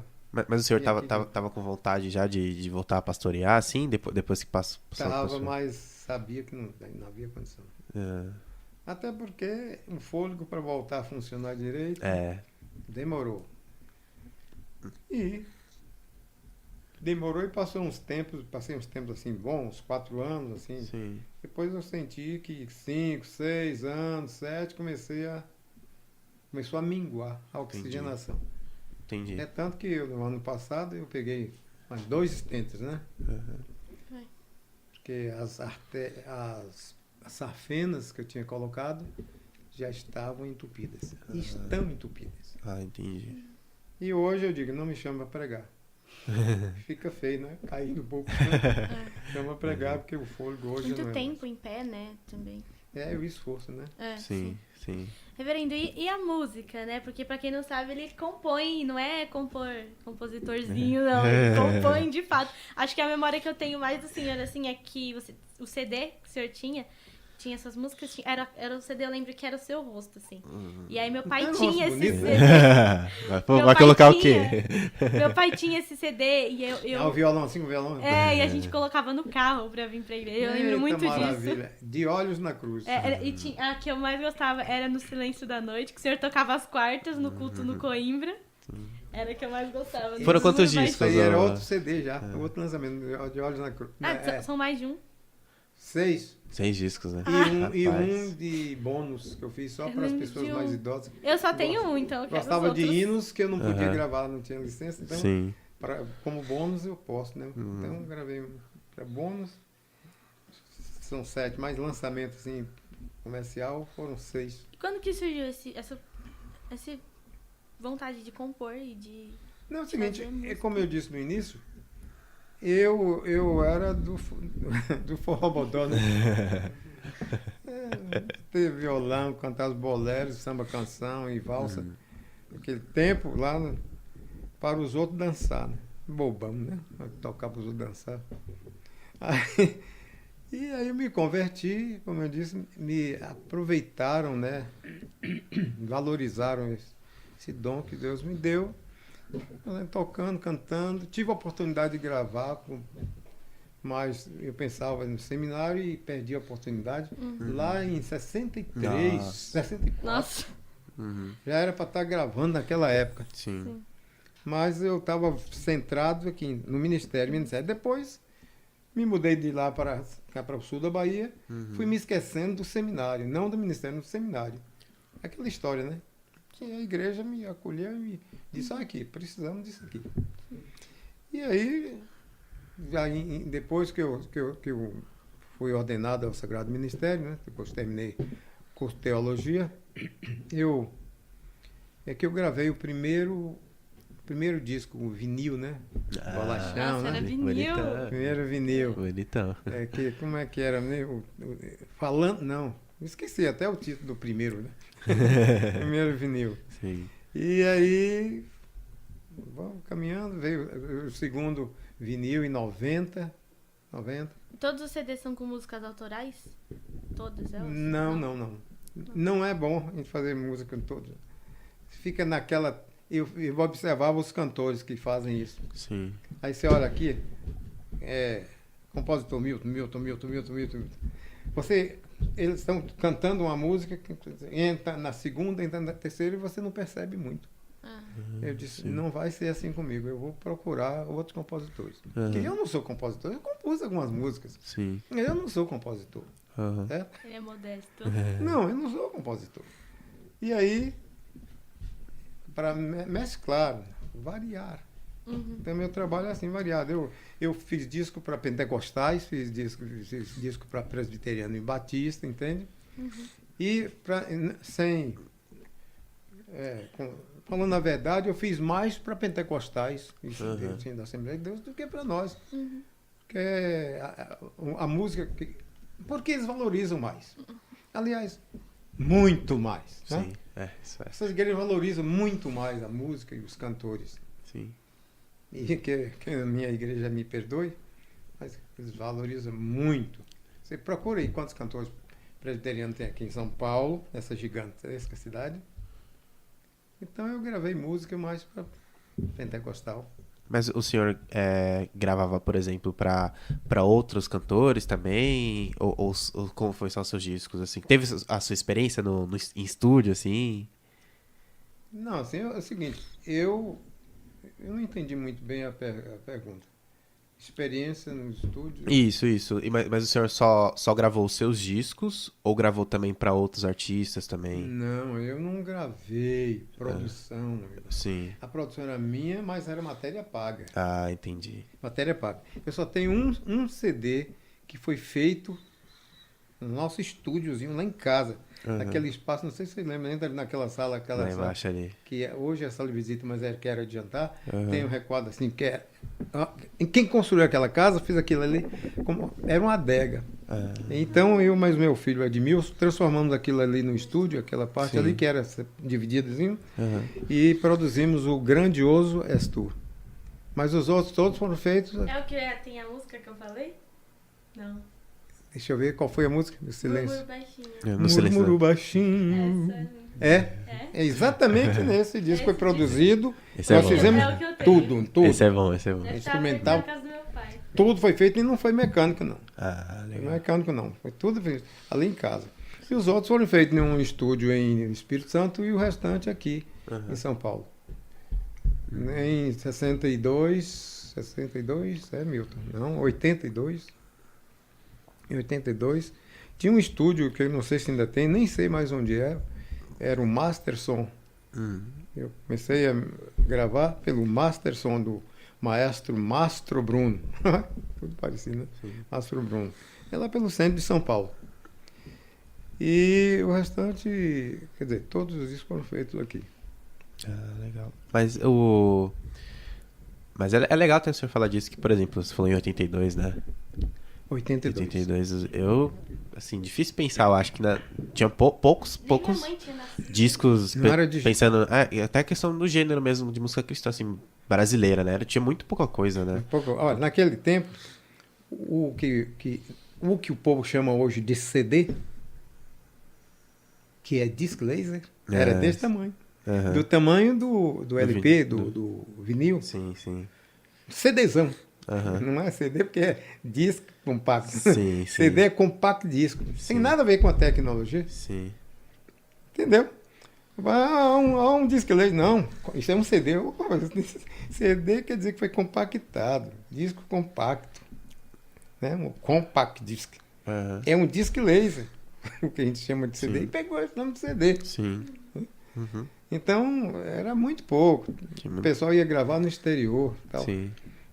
Mas o senhor E tava, aqui, tava, tava com vontade já de voltar a pastorear, assim, depois que passou a Estava, senhor? mas sabia que não havia condição. É. Até porque o fôlego para voltar a funcionar direito demorou. E demorou e passei uns tempos assim bons, 4 anos, assim. Sim. Depois eu senti que 5, 6 anos, 7, começou a minguar a oxigenação. Entendi. É tanto que no ano passado eu peguei mais 2 stents, né? Uhum. Porque as safenas que eu tinha colocado já estavam entupidas. Estão entupidas. Ah, entendi. E hoje eu digo, não me chama para pregar. Fica feio, né? Cair no pouco. Chama para pregar, porque o fôlego hoje Muito não é tempo em pé, né? Também. É o esforço, né? Sim. Reverendo, e a música, né? Porque pra quem não sabe, ele compõe, não é compositorzinho, não. Ele compõe de fato. Acho que a memória que eu tenho mais do senhor, assim, é que o CD que o senhor tinha essas músicas, era o CD, eu lembro que era o seu rosto, assim. E aí meu pai É um tinha rosto esse bonito, CD. Vai colocar o quê? Meu pai tinha esse CD e o violão, assim, o violão. e a gente colocava no carro pra vir pra igreja. Eu lembro muito maravilha. disso. De olhos na cruz. E a que eu mais gostava era No Silêncio da Noite, que o senhor tocava às quartas no culto no Coimbra. Era a que eu mais gostava. Foram quantos Mas- discos? Isso aí era ó. outro CD já, outro lançamento de Olhos na Cruz. São mais de um. 6. 6 discos, né? E Rapaz. um de bônus que eu fiz só Eu para as lembro pessoas de um. mais idosas. Eu só tenho um, então eu quero Gostava os de outros. hinos que eu não podia Aham. gravar, não tinha licença. Então, Sim. como bônus eu posso, né? Então eu gravei para bônus. São 7, mais lançamento assim, comercial foram 6. E quando que surgiu essa vontade de compor e de... Não, é o seguinte, Fazer música. como eu disse no início, eu era do forrobodó, né? Ter violão, cantar os boleros, samba canção e valsa. Naquele tempo lá, né, para os outros dançar, né? Bobão, né? Tocar para os outros dançar. E aí eu me converti, como eu disse, me aproveitaram, né? Valorizaram esse dom que Deus me deu. Tocando, cantando. Tive a oportunidade de gravar, mas eu pensava no seminário e perdi a oportunidade. Lá em 63, Nossa. 64, Nossa. já era para estar gravando naquela época. Sim. Mas eu estava centrado aqui no Ministério. Depois me mudei de lá para o sul da Bahia. Fui me esquecendo do seminário, não do Ministério, do seminário. Aquela história, né? Que a igreja me acolheu e me disse, aqui, precisamos disso aqui. E aí, depois que eu fui ordenado ao Sagrado Ministério, né? Depois terminei o curso de teologia, eu gravei o primeiro disco, o vinil, né? Bolachão, Nossa, né? era vinil. Bonitão. Primeiro vinil. Bonitão. Como é que era, né? Falando, não. Esqueci até o título do primeiro, né? Primeiro vinil. Sim. E aí, vamos caminhando, veio o segundo vinil em 90. Todos os CDs são com músicas autorais? Todas elas? Não. Não é bom a gente fazer música em todos. Fica naquela... Eu observava os cantores que fazem isso. Sim. Aí você olha aqui, compositor Milton. Eles estão cantando uma música que entra na segunda, entra na terceira e você não percebe muito. Eu disse, Sim. não vai ser assim comigo, eu vou procurar outros compositores. Aham. Porque eu não sou compositor, eu compus algumas músicas. Sim. Eu não sou compositor. Aham. Certo? Ele é modesto. Não, eu não sou compositor. E aí, para mesclar, variar. Então, meu trabalho é assim, variado. Eu fiz disco para pentecostais, fiz disco para presbiteriano e batista, entende? E, falando a verdade, eu fiz mais para pentecostais, da Assembleia de Deus, do que para nós. Que é a música... porque eles valorizam mais. Aliás, muito mais. Né? Sim. Isso é. Essas igrejas valorizam muito mais a música e os cantores. Sim. E que a minha igreja me perdoe, mas eles valorizam muito. Você procura aí quantos cantores presbiterianos tem aqui em São Paulo, essa gigantesca cidade. Então eu gravei música mais para pentecostal. Mas o senhor gravava, por exemplo, para outros cantores também? Ou como foi só os seus discos, assim? Teve a sua experiência em estúdio, assim? Não, assim, é o seguinte, eu não entendi muito bem a pergunta. Experiência no estúdio? Isso. Mas o senhor só gravou os seus discos ou gravou também para outros artistas também? Não, eu não gravei produção. Sim. A produção era minha, mas era matéria paga. Ah, entendi. Matéria paga. Eu só tenho um CD que foi feito no nosso estúdiozinho lá em casa. Naquele espaço, não sei se você lembra, entra naquela sala, Lá embaixo ali. que hoje é sala de visita, mas que era de jantar. Tem um recuado assim, que é... Quem construiu aquela casa fez aquilo ali, era uma adega. Então eu mais meu filho Edmilson transformamos aquilo ali no estúdio, aquela parte ali que era divididazinho, e produzimos o grandioso Estur. Mas os outros todos foram feitos... É o que tem a música que eu falei? Não. Deixa eu ver qual foi a música do silêncio. Murmúrio baixinho. No silêncio. Murmúrio baixinho. Essa É exatamente nesse disco foi produzido. Esse é Nós bom. fizemos É o que eu tenho. tudo. Esse é bom. Deve estar Instrumental. na casa do meu pai. Tudo foi feito e não foi mecânico, não. Ah, Não legal. foi mecânico, não. Foi tudo feito ali em casa. E os outros foram feitos em um estúdio em Espírito Santo e o restante aqui em São Paulo. Em 62, Milton? Não, 82. Em 82, tinha um estúdio que eu não sei se ainda tem, nem sei mais onde era o Masterson. Eu comecei a gravar pelo Masterson do maestro Mastro Bruno. Tudo parecido, né? Sim. Mastro Bruno. É lá pelo centro de São Paulo. E o restante, quer dizer, todos os discos foram feitos aqui. Ah, legal. Mas é legal até o senhor falar disso, que, por exemplo, você falou em 82, né? 82. Eu, assim, difícil pensar, eu acho que tinha poucos Nem minha mãe tinha nascido. discos Não era de- pensando, e até a questão do gênero mesmo de música cristã, assim, brasileira, né? Tinha muito pouca coisa, né? Olha, naquele tempo, o que o povo chama hoje de CD, que é disc laser, era desse tamanho. Aham. Do tamanho do LP, do vinil. Sim, sim. CDzão. Aham. Não é CD porque é disco compacto. Sim, sim. CD é compact disco. Tem Sim. nada a ver com a tecnologia. Sim. Entendeu? Um disco laser. Não, isso é um CD. CD quer dizer que foi compactado. Disco compacto. Né? Um compact disc. Aham. É um disc laser, o que a gente chama de CD. Sim. E pegou esse nome de CD. Sim. Uhum. Então, era muito pouco. Tinha O muito- pessoal ia gravar no exterior. Tal. Sim.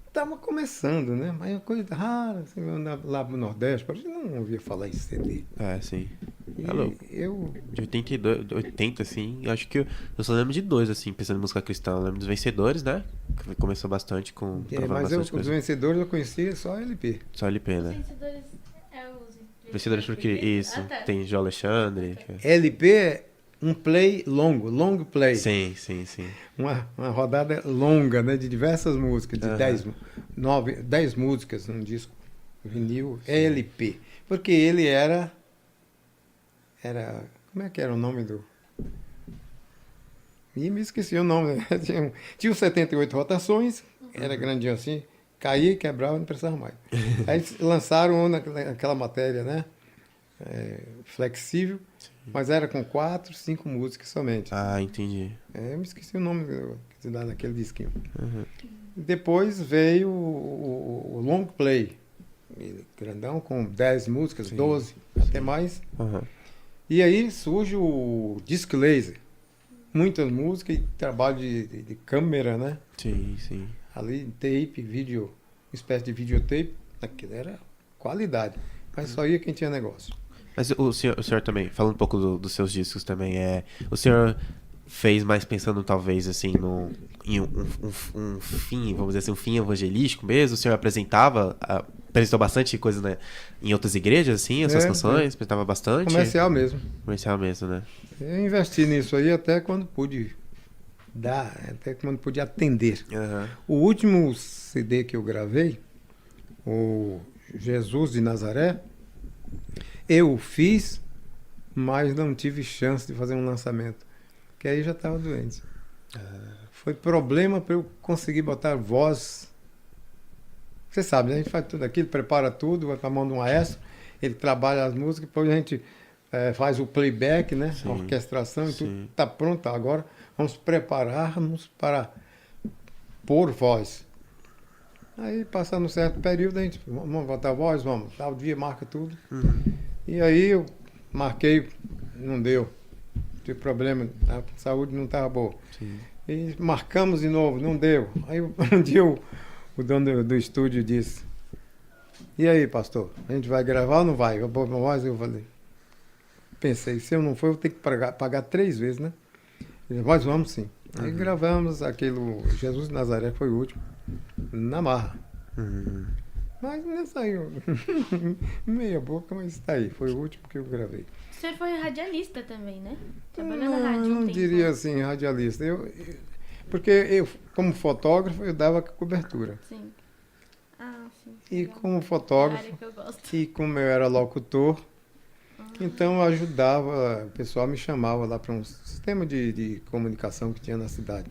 Estava começando, né? Mas é uma coisa rara. Assim, lá no Nordeste, a gente não ouvia falar em CD. Sim. E É louco. eu... De 82, 80, assim, eu acho que eu só lembro de dois, assim, pensando em música cristã. Eu lembro dos Vencedores, né? Que começou bastante com... gravando mas bastante os coisa. vencedores eu conhecia só LP. Só LP, Os né? vencedores é os Vencedores porque... Isso, Ah, tá. tem João Alexandre. LP é um play longo, long play. Sim, sim, sim. Uma rodada longa, né? De diversas músicas, de Aham. 10 músicas num disco vinil, é LP. Porque ele era... Como é que era o nome do... Ih, me esqueci o nome. Né? Tinha 78 rotações, era grandinho assim, caía e quebrava, não precisava mais. Aí eles lançaram aquela matéria, né? Flexível, mas era com 4, 5 músicas somente. Ah, entendi. Eu me esqueci o nome que se dá naquele disquinho. Uhum. Depois veio o long play, grandão, com 10 músicas, Sim, 12, até mais. Uhum. E aí surge o disc laser. Muitas músicas e trabalho de câmera, né? Sim, sim. Ali, tape, vídeo, uma espécie de videotape. Aquilo era qualidade. Mas só ia quem tinha negócio. Mas o senhor também, falando um pouco dos seus discos também, o senhor fez mais pensando talvez assim em um fim, vamos dizer assim, um fim evangelístico mesmo? O senhor apresentou bastante coisa, né, em outras igrejas, assim, as suas canções? Apresentava bastante? Comercial mesmo. Comercial mesmo, né? Eu investi nisso aí até quando pude dar, até quando pude atender. Aham. O último CD que eu gravei, o Jesus de Nazaré, eu fiz, mas não tive chance de fazer um lançamento, que aí já estava doente. Foi problema para eu conseguir botar voz. Você sabe, né? A gente faz tudo aquilo, prepara tudo, vai para a mão de um maestro, ele trabalha as músicas, depois a gente faz o playback, né? Sim. A orquestração e tudo. Sim. Está pronto, agora vamos prepararmos para pôr voz. Aí, passando um certo período, a gente, vamos botar voz, vamos. Tal dia, marca tudo. Uhum. E aí eu marquei, não deu. Tive problema, a saúde não estava boa. Sim. E marcamos de novo, não deu. Aí um dia o dono do estúdio disse: "E aí, pastor, a gente vai gravar ou não vai?" Eu pôr uma voz, eu falei. Pensei, se eu não for, eu vou ter que pagar 3 vezes, né? Ele disse: "Mas vamos sim." Aí gravamos aquele Jesus de Nazaré, que foi o último, na marra. Uhum. Mas não saiu. Meia boca, mas está aí. Foi o último que eu gravei. Você foi radialista também, né? Trabalhou na rádio um Não tempo. diria assim, radialista. Porque eu, como fotógrafo, eu dava cobertura. Sim. Ah, sim. E legal. como É a fotógrafo, área que eu gosto. e como eu era locutor, então eu ajudava, o pessoal me chamava lá para um sistema de comunicação que tinha na cidade,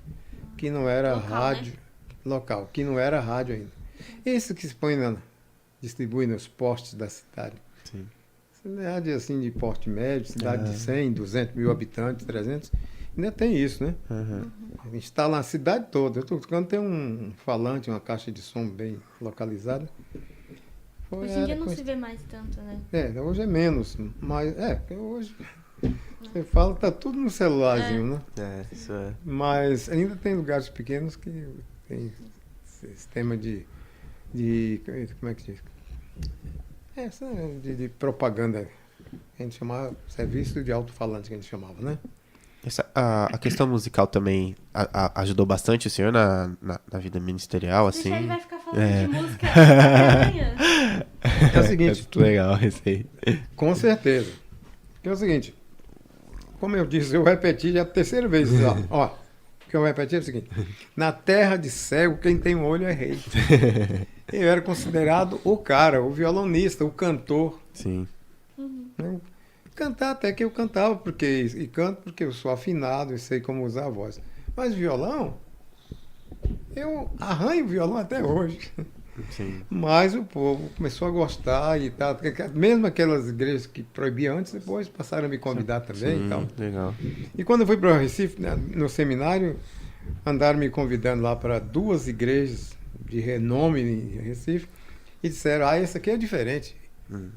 que não era Local, rádio, local, que não era rádio ainda. Esse que se põe distribui nos postes da cidade. Sim. Cidade assim de porte médio, cidade de 100, 200 mil habitantes, 300, Ainda tem isso, né? Uhum. A gente está na cidade toda. Eu estou tocando, tem um falante, uma caixa de som bem localizada. Hoje em dia não se vê mais tanto, né? Hoje é menos, mas porque hoje você fala, tá tudo no celularzinho, né? Isso é. Mas ainda tem lugares pequenos que tem sistema de como é que diz? De propaganda. A gente chamava serviço de alto-falante, que a gente chamava, né? A questão musical também ajudou bastante o senhor na vida ministerial, assim? Deixa ele vai ficar falando de música amanhã. É o seguinte... É legal isso aí. Com certeza. É o seguinte, como eu disse, eu repeti já a terceira vez. Ó, o que eu repeti é o seguinte: na terra de cego, quem tem um olho é rei. Eu era considerado o cara, o violonista, o cantor. Sim. Né? Cantar até que eu cantava, e canto porque eu sou afinado e sei como usar a voz. Mas violão, eu arranho violão até hoje. Sim. Mas o povo começou a gostar e tal. Mesmo aquelas igrejas que proibiam antes, depois passaram a me convidar também. Sim, e tal. legal. E quando eu fui para o Recife, no seminário, andaram me convidando lá para 2 igrejas de renome em Recife e disseram: esse aqui é diferente.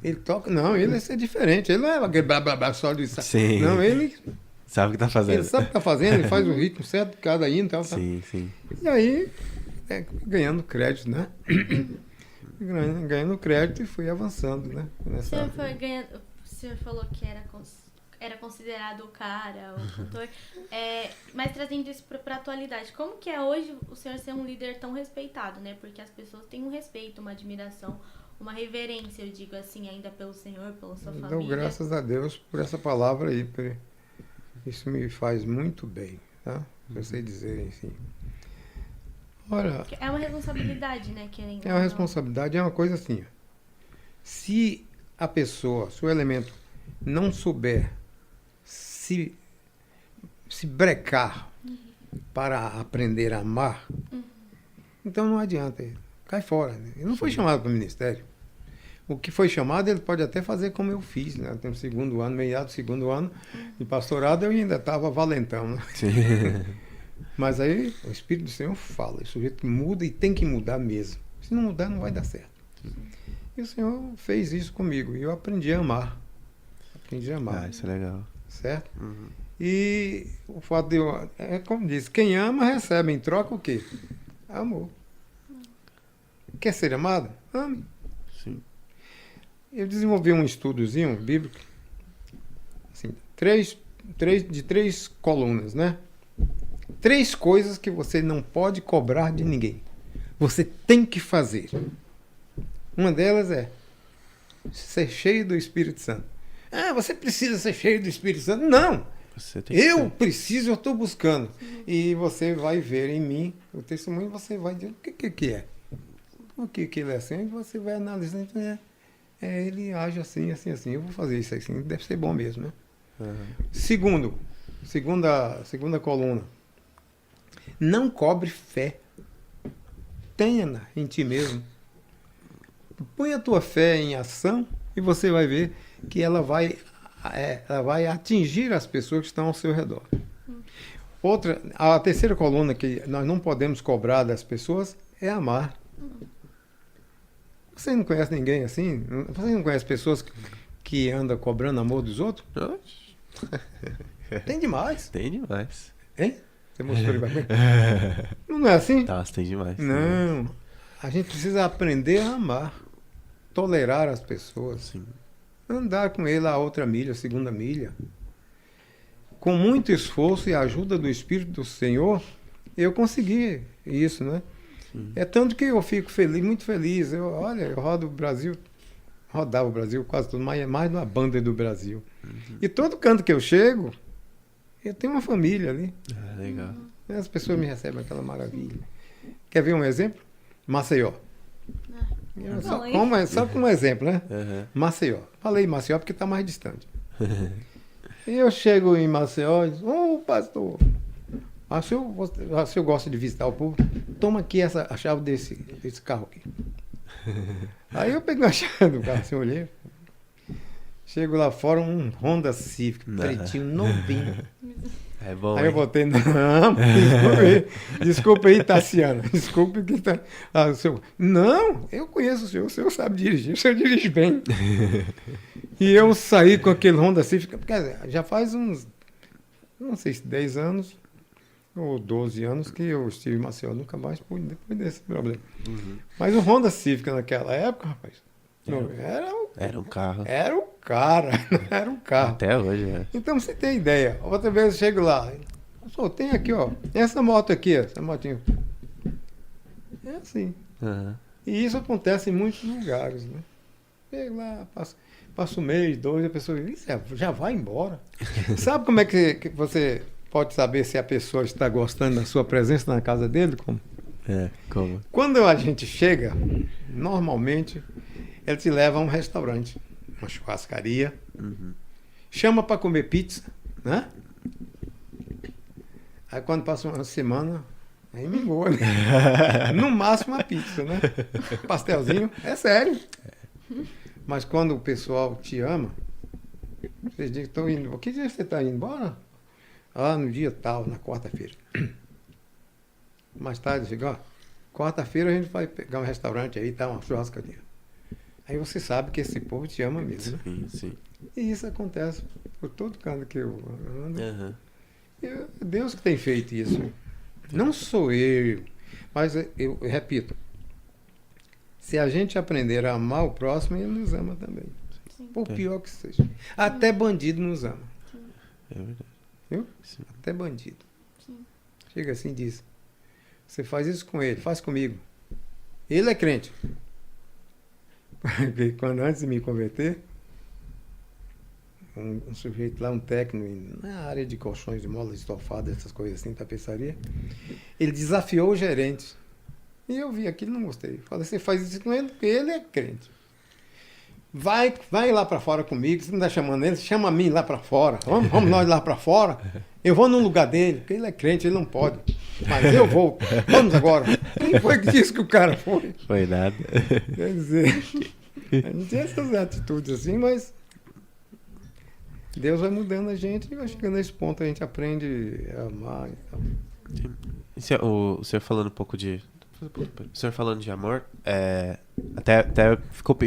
Ele toca. Não, ele é diferente. Ele não é aquele blá blá blá só de. Sim. Não, ele Sabe o que tá fazendo. sabe o que está fazendo, ele faz o ritmo certo de cada hino e tal. Sim, sim. E aí, ganhando crédito, né? Ganhando crédito e fui avançando, né? O senhor falou que era considerado o cara, o cantor. Mas trazendo isso para a atualidade, como que é hoje o senhor ser um líder tão respeitado, né? Porque as pessoas têm um respeito, uma admiração, uma reverência, eu digo assim, ainda pelo senhor, pela sua família. Dou graças a Deus por essa palavra aí. Isso me faz muito bem, tá? Eu sei dizer, assim. Ora, é uma responsabilidade, né? É uma responsabilidade, é uma coisa assim. Se a pessoa, se o elemento não souber se brecar para aprender a amar, então não adianta, cai fora. Né? Ele não foi chamado para o ministério. O que foi chamado, ele pode até fazer como eu fiz, né? No segundo ano, meio do segundo ano de pastorado, eu ainda estava valentão. Né? Sim. Mas aí o Espírito do Senhor fala, o sujeito muda e tem que mudar mesmo. Se não mudar, não vai dar certo. E o Senhor fez isso comigo e eu aprendi a amar. Isso é legal. Certo? E o fato de como disse, quem ama recebe em troca o quê? Amor. Quer ser amado? Ame. Sim. Eu desenvolvi um estudozinho bíblico, assim, de 3 colunas, né? 3 coisas que você não pode cobrar de ninguém. Você tem que fazer. Uma delas é ser cheio do Espírito Santo. Você precisa ser cheio do Espírito Santo. Não! Eu preciso, eu estou buscando. E você vai ver em mim o testemunho, você vai dizer o que é. O que ele é assim, você vai analisando. Ele age assim, assim, assim. Eu vou fazer isso assim, deve ser bom mesmo, né? Segunda coluna. Não cobre fé. Tenha-na em ti mesmo. Põe a tua fé em ação e você vai ver que ela vai atingir as pessoas que estão ao seu redor. A terceira coluna que nós não podemos cobrar das pessoas é amar. Você não conhece ninguém assim? Você não conhece pessoas que andam cobrando amor dos outros? Tem demais. Tem demais. Hein? Você mostrou ele bem? Não é assim? Nossa, tem demais. Não. A gente precisa aprender a amar. Tolerar as pessoas. Sim. Andar com ele a outra milha, a segunda milha. Com muito esforço e a ajuda do Espírito do Senhor, eu consegui isso, né? Sim. É tanto que eu fico feliz, muito feliz. Eu rodo o Brasil, rodava o Brasil quase tudo, mais numa banda do Brasil. E todo canto que eu chego, eu tenho uma família ali. Legal. As pessoas me recebem aquela maravilha. Quer ver um exemplo? Maceió. Só como exemplo, né? Maceió. Falei Maceió porque está mais distante. E eu chego em Maceió e digo: pastor, se eu gosto de visitar o povo, toma aqui a chave desse carro aqui. Aí eu peguei a chave do carro, assim, olhei. Chego lá fora, um Honda Civic, pretinho, novinho. É bom, Aí eu hein? botei, não, desculpa aí, Tassiana, desculpa que tá... Ah, não, eu conheço o senhor sabe dirigir, o senhor dirige bem. E eu saí com aquele Honda Civic, quer dizer, já faz uns, não sei se 10 anos ou 12 anos que eu estive em Maceió, nunca mais pude, depois desse problema. Mas o Honda Civic naquela época, rapaz, Era um carro. era o cara, era um carro. Até hoje, né? Então, você tem ideia. Outra vez eu chego lá. Só tem aqui, ó. Essa moto aqui, essa motinha. É assim. Aham. E isso acontece em muitos lugares, né? Chego lá, passa um mês, 2, a pessoa diz, já vai embora. Sabe como é que você pode saber se a pessoa está gostando da sua presença na casa dele? Como? Como? Quando a gente chega, normalmente, ele te leva a um restaurante, uma churrascaria, chama para comer pizza, né? Aí quando passa uma semana, aí me engole. No máximo uma pizza, né? Pastelzinho, é sério. Mas quando o pessoal te ama, vocês dizem que estão indo. Que dia você está indo embora? Ah, no dia tal, na quarta-feira. Mais tarde, chega, ó, quarta-feira a gente vai pegar um restaurante aí, tá, uma churrascaria. Aí você sabe que esse povo te ama mesmo, né? Sim. E isso acontece por todo canto que eu ando. Aham. E Deus que tem feito isso. Não sou eu. Mas eu repito, se a gente aprender a amar o próximo, ele nos ama também. Por pior que seja. Até bandido nos ama. É verdade. Viu? Sim. Até bandido. Sim. Chega assim e diz, você faz isso com ele, faz comigo. Ele é crente. Porque quando antes de me converter, um sujeito lá, um técnico na área de colchões de molas estofadas, essas coisas assim, tapeçaria, ele desafiou o gerente. E eu vi aquilo e não gostei. Falei, você faz isso com ele porque ele é crente. Vai lá para fora comigo, você não está chamando ele, chama a mim lá para fora. Vamos nós lá para fora. Eu vou no lugar dele, porque ele é crente, ele não pode. Mas eu vou. Vamos agora. Quem foi que disse que o cara foi? Foi nada. Quer dizer, a gente tem essas atitudes assim, mas Deus vai mudando a gente e vai chegando nesse ponto, a gente aprende a amar. O senhor falando um pouco de... O senhor falando de amor, até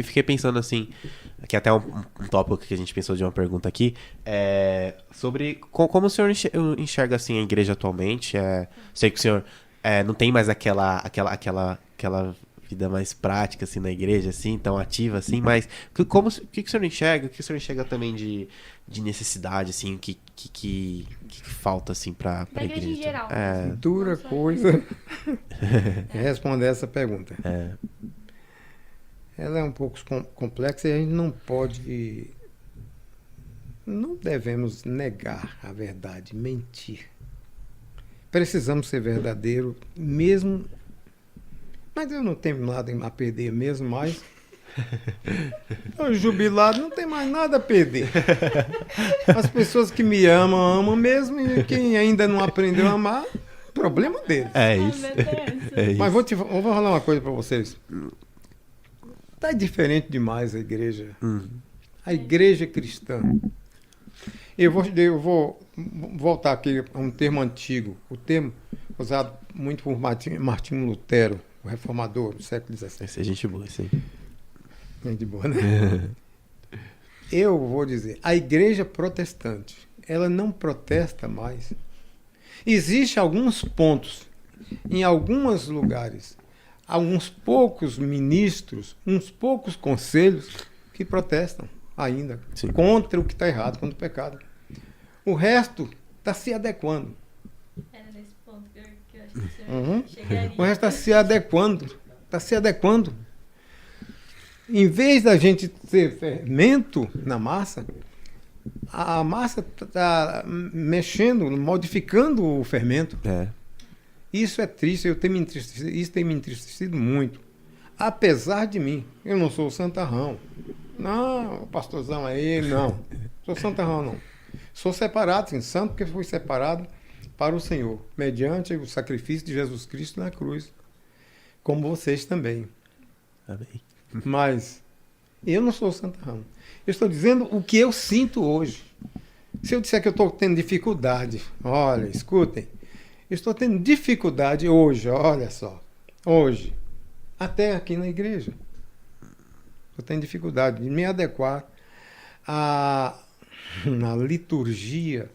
fiquei pensando assim, que até um tópico que a gente pensou de uma pergunta aqui, sobre como o senhor enxerga assim a igreja atualmente. Sei que o senhor não tem mais aquela vida mais prática assim na igreja, assim, tão ativa assim, mas o que o senhor enxerga? O que o senhor enxerga também de necessidade, assim, o que falta assim pra Da igreja em igreja? geral. Dura coisa é responder essa pergunta. Ela é um pouco complexa e a gente não devemos negar a verdade, mentir. Precisamos ser verdadeiros, mesmo, mas eu não tenho nada a perder mesmo, mas o jubilado não tem mais nada a perder. As pessoas que me amam mesmo, e quem ainda não aprendeu a amar, problema deles. É isso. Mas vou falar uma coisa para vocês. Tá diferente demais a igreja. A igreja cristã. Eu vou voltar aqui a um termo antigo. O termo usado muito por Martinho Lutero, o reformador do século XVII. Essa é gente boa, sim. Gente boa, né? Eu vou dizer, a igreja protestante, ela não protesta mais. Existem alguns pontos, em alguns lugares, alguns poucos ministros, uns poucos conselhos que protestam ainda. Sim. Contra o que está errado, contra o pecado. O resto está se adequando. Era nesse ponto que eu acho que você chegaria. O resto está se adequando. Está se adequando. Em vez da gente ter fermento na massa, a massa está mexendo, modificando o fermento. Isso é triste, isso tem me entristecido muito. Apesar de mim, eu não sou santarrão. Não, o pastorzão aí, não. Sou santarrão, não. Sou separado, sim, santo porque fui separado para o Senhor, mediante o sacrifício de Jesus Cristo na cruz, como vocês também. Amém. Mas Eu não sou santarrão. Eu estou dizendo o que eu sinto hoje. Se eu disser que eu estou tendo dificuldade, olha, escutem, eu estou tendo dificuldade hoje, olha só, hoje, até aqui na igreja. Eu tenho dificuldade de me adequar na liturgia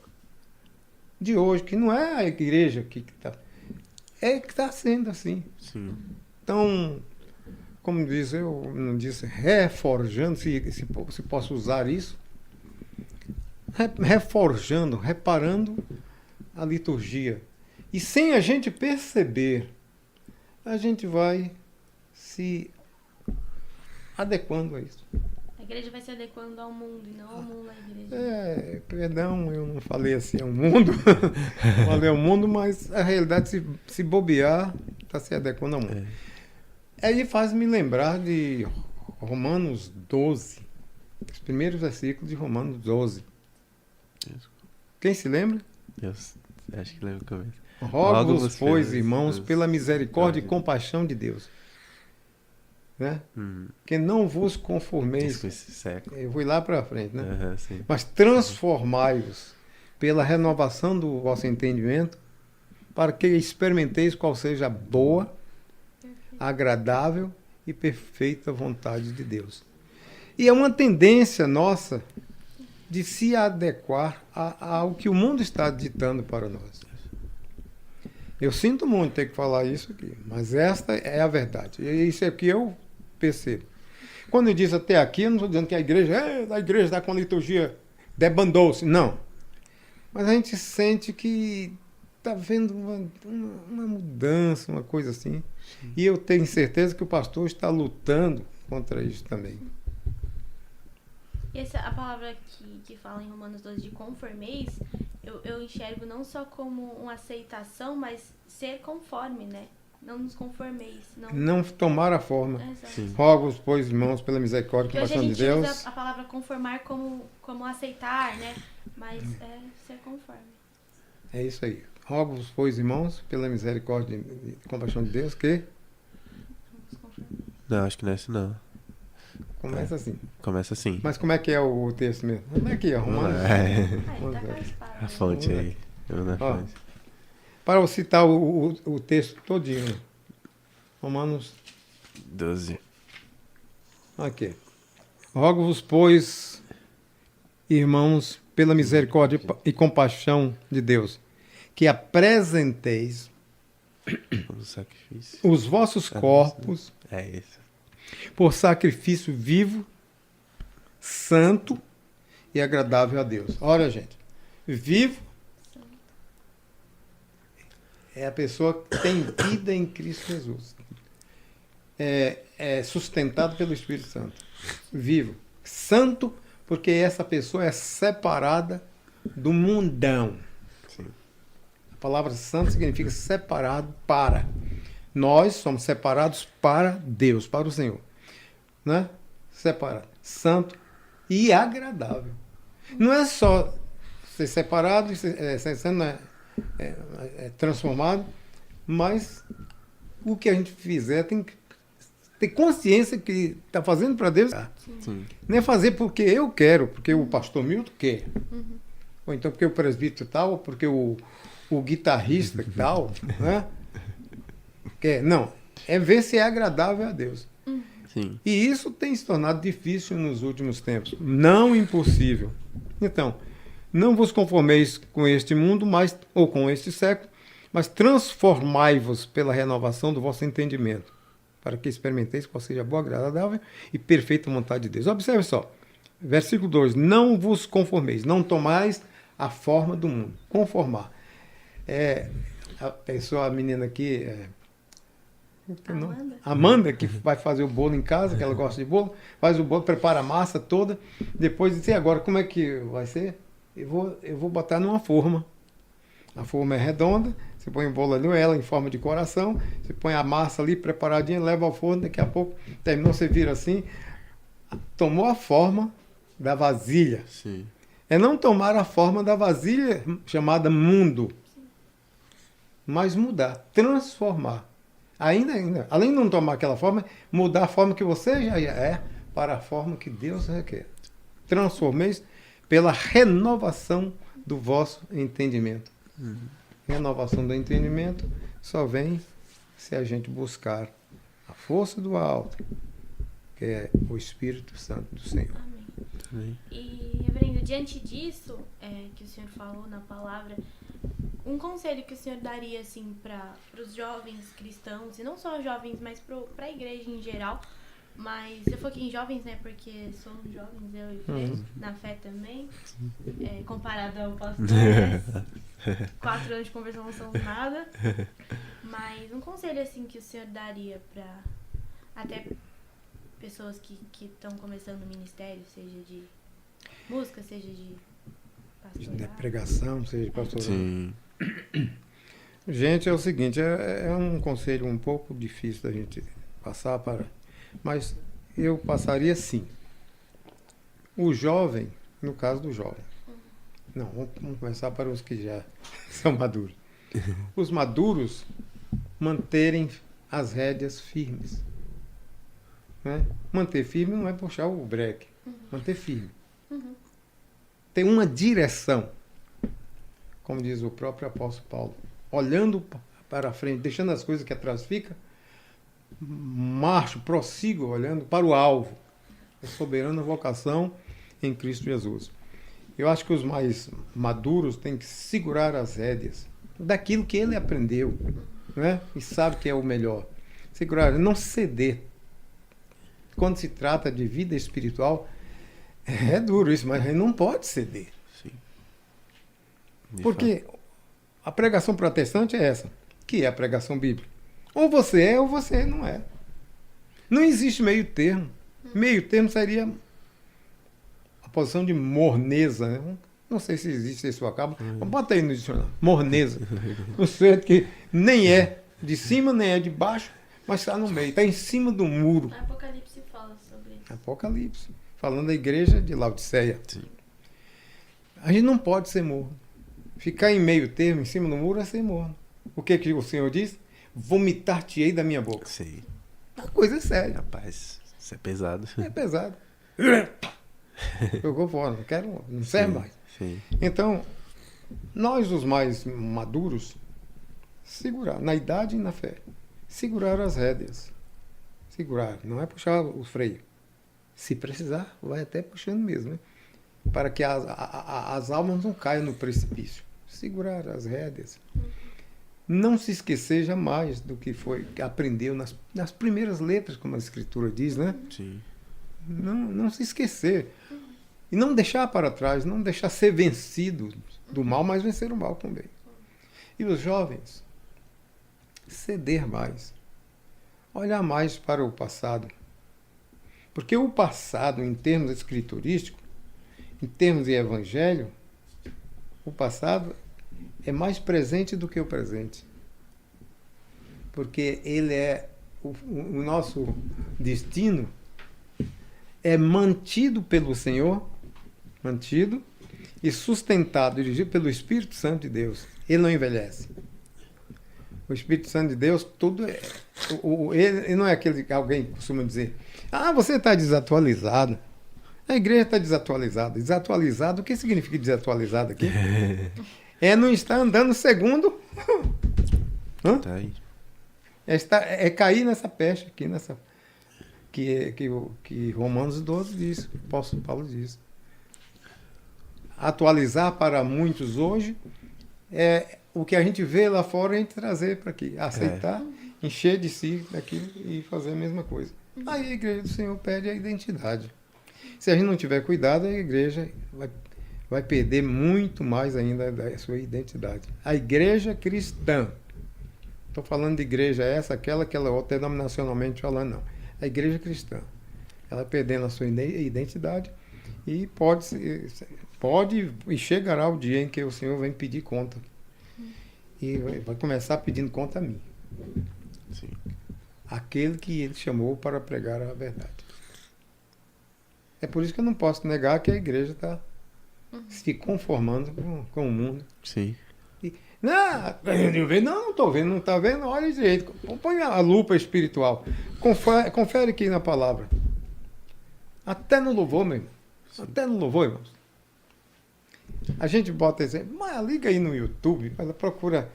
de hoje, que não é a igreja que está. É que está sendo assim. Sim. Então, como diz, eu não disse, reforjando, se posso usar isso, reforjando, reparando a liturgia. E sem a gente perceber, a gente vai se adequando a isso. A igreja vai se adequando ao mundo e não ao mundo à igreja. Perdão, eu não falei assim ao mundo, falei ao mundo, mas a realidade, se bobear, está se adequando ao mundo. Aí faz-me lembrar de Romanos 12, os primeiros versículos de Romanos 12. Isso. Quem se lembra? Eu acho que lembro o começo. Rogo-vos, pois, irmãos, pela misericórdia e compaixão de Deus, né? Que não vos conformeis. Com esse século. Eu fui lá para frente, né? Sim. Mas transformai-vos pela renovação do vosso entendimento, para que experimenteis qual seja a boa, agradável e perfeita vontade de Deus. E é uma tendência nossa de se adequar ao que o mundo está ditando para nós. Eu sinto muito ter que falar isso aqui, mas esta é a verdade. E isso é o que eu percebo. Quando eu disse até aqui, eu não estou dizendo que a igreja está com a liturgia debandou-se. Não. Mas a gente sente que está havendo uma mudança, uma coisa assim. Sim. E eu tenho certeza que o pastor está lutando contra isso também. E a palavra que fala em Romanos 12 de conformeis, eu enxergo não só como uma aceitação, mas ser conforme, né? Não nos conformeis. Não tomar a forma. Rogo-vos, pois, irmãos, pela misericórdia e compaixão de Deus. Hoje a gente usa a palavra conformar como aceitar, né? Mas é ser conforme. É isso aí. Rogo-vos, pois, irmãos, pela misericórdia e compaixão de Deus, que... Não, acho que não é assim, não. Começa assim. Começa assim. Mas como é que é o texto mesmo? Como é que é? Romanos? A fonte aí. Para eu citar o texto todinho. Romanos 12. Aqui. Rogo-vos, pois, irmãos, pela misericórdia e compaixão de Deus, que apresenteis os vossos corpos por sacrifício vivo, santo e agradável a Deus. Olha, gente, vivo é a pessoa que tem vida em Cristo Jesus. É sustentado pelo Espírito Santo. Vivo. Santo, porque essa pessoa é separada do mundão. Sim. A palavra santo significa separado para. Nós somos separados para Deus, para o Senhor. Né? Separado. Santo e agradável. Não é só ser separado e sendo transformado, mas o que a gente fizer tem que ter consciência que está fazendo para Deus. Sim. Não é fazer porque eu quero, porque o pastor Milton quer. Ou então porque o presbítero tal, ou porque o guitarrista tal, né? Quer. Não, é ver se é agradável a Deus. Sim. E isso tem se tornado difícil nos últimos tempos. Não impossível. Então, não vos conformeis com este mundo, ou com este século, mas transformai-vos pela renovação do vosso entendimento, para que experimenteis qual seja a boa, agradável e perfeita vontade de Deus. Observe só, versículo 2, não vos conformeis, não tomais a forma do mundo. Conformar. A menina aqui... Amanda, que vai fazer o bolo em casa, que ela gosta de bolo, faz o bolo, prepara a massa toda, depois diz, e agora como é que vai ser? Eu vou botar numa forma. A forma é redonda, você põe o bolo ali, ela em forma de coração, você põe a massa ali preparadinha, leva ao forno, daqui a pouco terminou, você vira assim, tomou a forma da vasilha. Sim. É não tomar a forma da vasilha chamada mundo, mas mudar, transformar. Ainda, além de não tomar aquela forma, mudar a forma que você já é, para a forma que Deus requer. Transformeis pela renovação do vosso entendimento. Renovação do entendimento só vem se a gente buscar a força do alto, que é o Espírito Santo do Senhor. Amém. E, reverendo, diante disso que o senhor falou na palavra, um conselho que o senhor daria assim para os jovens cristãos, e não só jovens, mas para a igreja em geral, mas eu foquei em jovens, né, porque somos jovens, eu e Fê, na fé também, comparado ao pastor, né? 4 anos de conversão não são nada, mas um conselho assim que o senhor daria para até pessoas que estão começando o ministério, seja de música, seja de pastoral. De pregação, seja de pastoral. Sim. Gente, é o seguinte, é um conselho um pouco difícil da gente passar para... Mas eu passaria assim. O jovem, no caso do jovem. Não, vamos começar para os que já são maduros. Os maduros manterem as rédeas firmes. Né? Manter firme não é puxar o breque. Manter firme. Tem uma direção. Como diz o próprio apóstolo Paulo. Olhando para frente, deixando as coisas que atrás ficam, marcho, prossigo, olhando para o alvo. A soberana vocação em Cristo Jesus. Eu acho que os mais maduros têm que segurar as rédeas daquilo que ele aprendeu, né? E sabe que é o melhor. Segurar, não ceder. Quando se trata de vida espiritual, é duro isso, mas a gente não pode ceder. Sim. Porque a pregação protestante é essa, que é a pregação bíblica. Ou você é ou você não é. Não existe meio termo. Meio termo seria a posição de morneza. Né? Não sei se existe esse vocábulo. Bota aí no dicionário. Morneza. Um sujeito que nem é de cima, nem é de baixo, mas está no meio. Está em cima do muro. Apocalipse fala sobre isso. Apocalipse. Falando da igreja de Laodiceia. Sim. A gente não pode ser morno. Ficar em meio termo, em cima do muro, é ser morno. O que o Senhor diz? Vomitar-te-ei da minha boca. Sim. A coisa é séria. Rapaz, isso é pesado. É pesado. Jogou fora, não serve mais. Sim. Então, nós os mais maduros, segurar, na idade e na fé, segurar as rédeas. Segurar, não é puxar o freio. Se precisar, vai até puxando mesmo, né? Para que as almas não caiam no precipício. Segurar as rédeas. Não se esquecer jamais do que que aprendeu nas primeiras letras, como a Escritura diz, né? Sim. Não se esquecer. E não deixar para trás, não deixar ser vencido do mal, mas vencer o mal também. E os jovens, ceder mais. Olhar mais para o passado. Porque o passado, em termos escriturísticos, em termos de evangelho, o passado é mais presente do que o presente. Porque ele é o nosso destino é mantido pelo Senhor, mantido e sustentado, dirigido pelo Espírito Santo de Deus. Ele não envelhece. O Espírito Santo de Deus, tudo é... Ele não é aquele que alguém costuma dizer, você está desatualizado. A igreja está desatualizada. Desatualizado, o que significa desatualizado aqui? Não estar andando segundo... Tá aí. É cair nessa peste aqui, nessa... Que Romanos 12 diz, o apóstolo Paulo diz. Atualizar para muitos hoje é o que a gente vê lá fora e a gente trazer para aqui. Aceitar, encher de si daquilo e fazer a mesma coisa. Aí a igreja do Senhor perde a identidade. Se a gente não tiver cuidado, a igreja vai perder muito mais ainda da sua identidade. A igreja cristã. Estou falando de igreja essa, aquela outra, denominacionalmente falando, não. A igreja cristã. Ela perdendo a sua identidade e pode e chegará o dia em que o Senhor vem pedir conta. E vai começar pedindo conta a mim. Sim. Aquele que ele chamou para pregar a verdade. É por isso que eu não posso negar que a igreja está se conformando com o mundo. Sim. Não estou vendo, não está vendo, olha direito. Põe a lupa espiritual. Confere aqui na palavra. Até no louvor, meu irmão. Até no louvor, irmãos. A gente bota exemplo, mas liga aí no YouTube, ela procura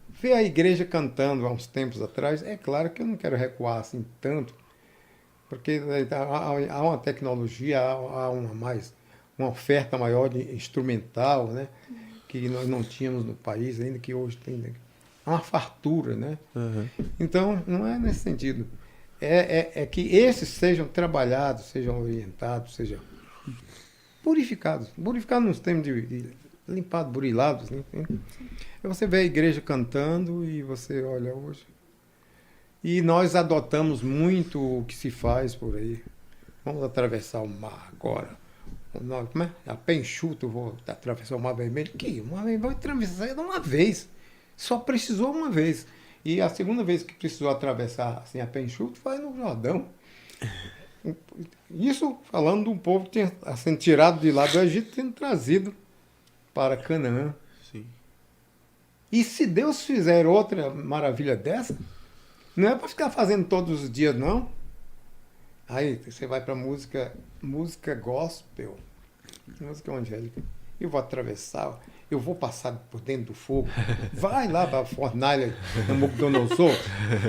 ver a igreja cantando há uns tempos atrás. É claro que eu não quero recuar assim tanto, porque há uma tecnologia, há uma oferta maior de instrumental, né? Que nós não tínhamos no país ainda, que hoje tem, né? Há uma fartura, né? Uhum. Então, não é nesse sentido. É que esses sejam trabalhados, sejam orientados, sejam purificados. Purificados nos termos de limpados, burilados. Né? Aí você vê a igreja cantando e você olha hoje. E nós adotamos muito o que se faz por aí. Vamos atravessar o mar agora. Como é? A pé enxuto, eu vou atravessar o Mar Vermelho. Que? O Mar Vermelho vai atravessar uma vez. Só precisou uma vez. E a segunda vez que precisou atravessar assim, a pé enxuto foi no Jordão. Isso falando de um povo que tinha assim, tirado de lá do Egito, sendo trazido para Canaã. Sim. E se Deus fizer outra maravilha dessa, não é para ficar fazendo todos os dias, não. Aí você vai para música gospel, música evangélica. Eu vou atravessar, eu vou passar por dentro do fogo. Vai lá para a fornalha da Nabucodonosor,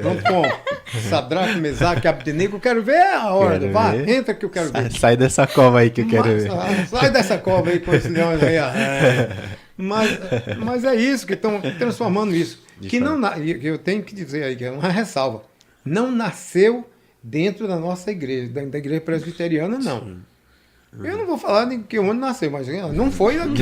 junto com Sadraque, Mesaque e Abdenego. Eu quero ver a hora. Vai, entra que eu quero ver. Sai dessa cova aí que eu quero ver. Sai dessa cova aí com esse leão aí. Mas é isso, que estão transformando isso. Que eu tenho que dizer aí, que é uma ressalva. Não nasceu dentro da nossa igreja, da igreja presbiteriana, não. Sim. Eu não vou falar de que onde nasceu, mas não foi daqui.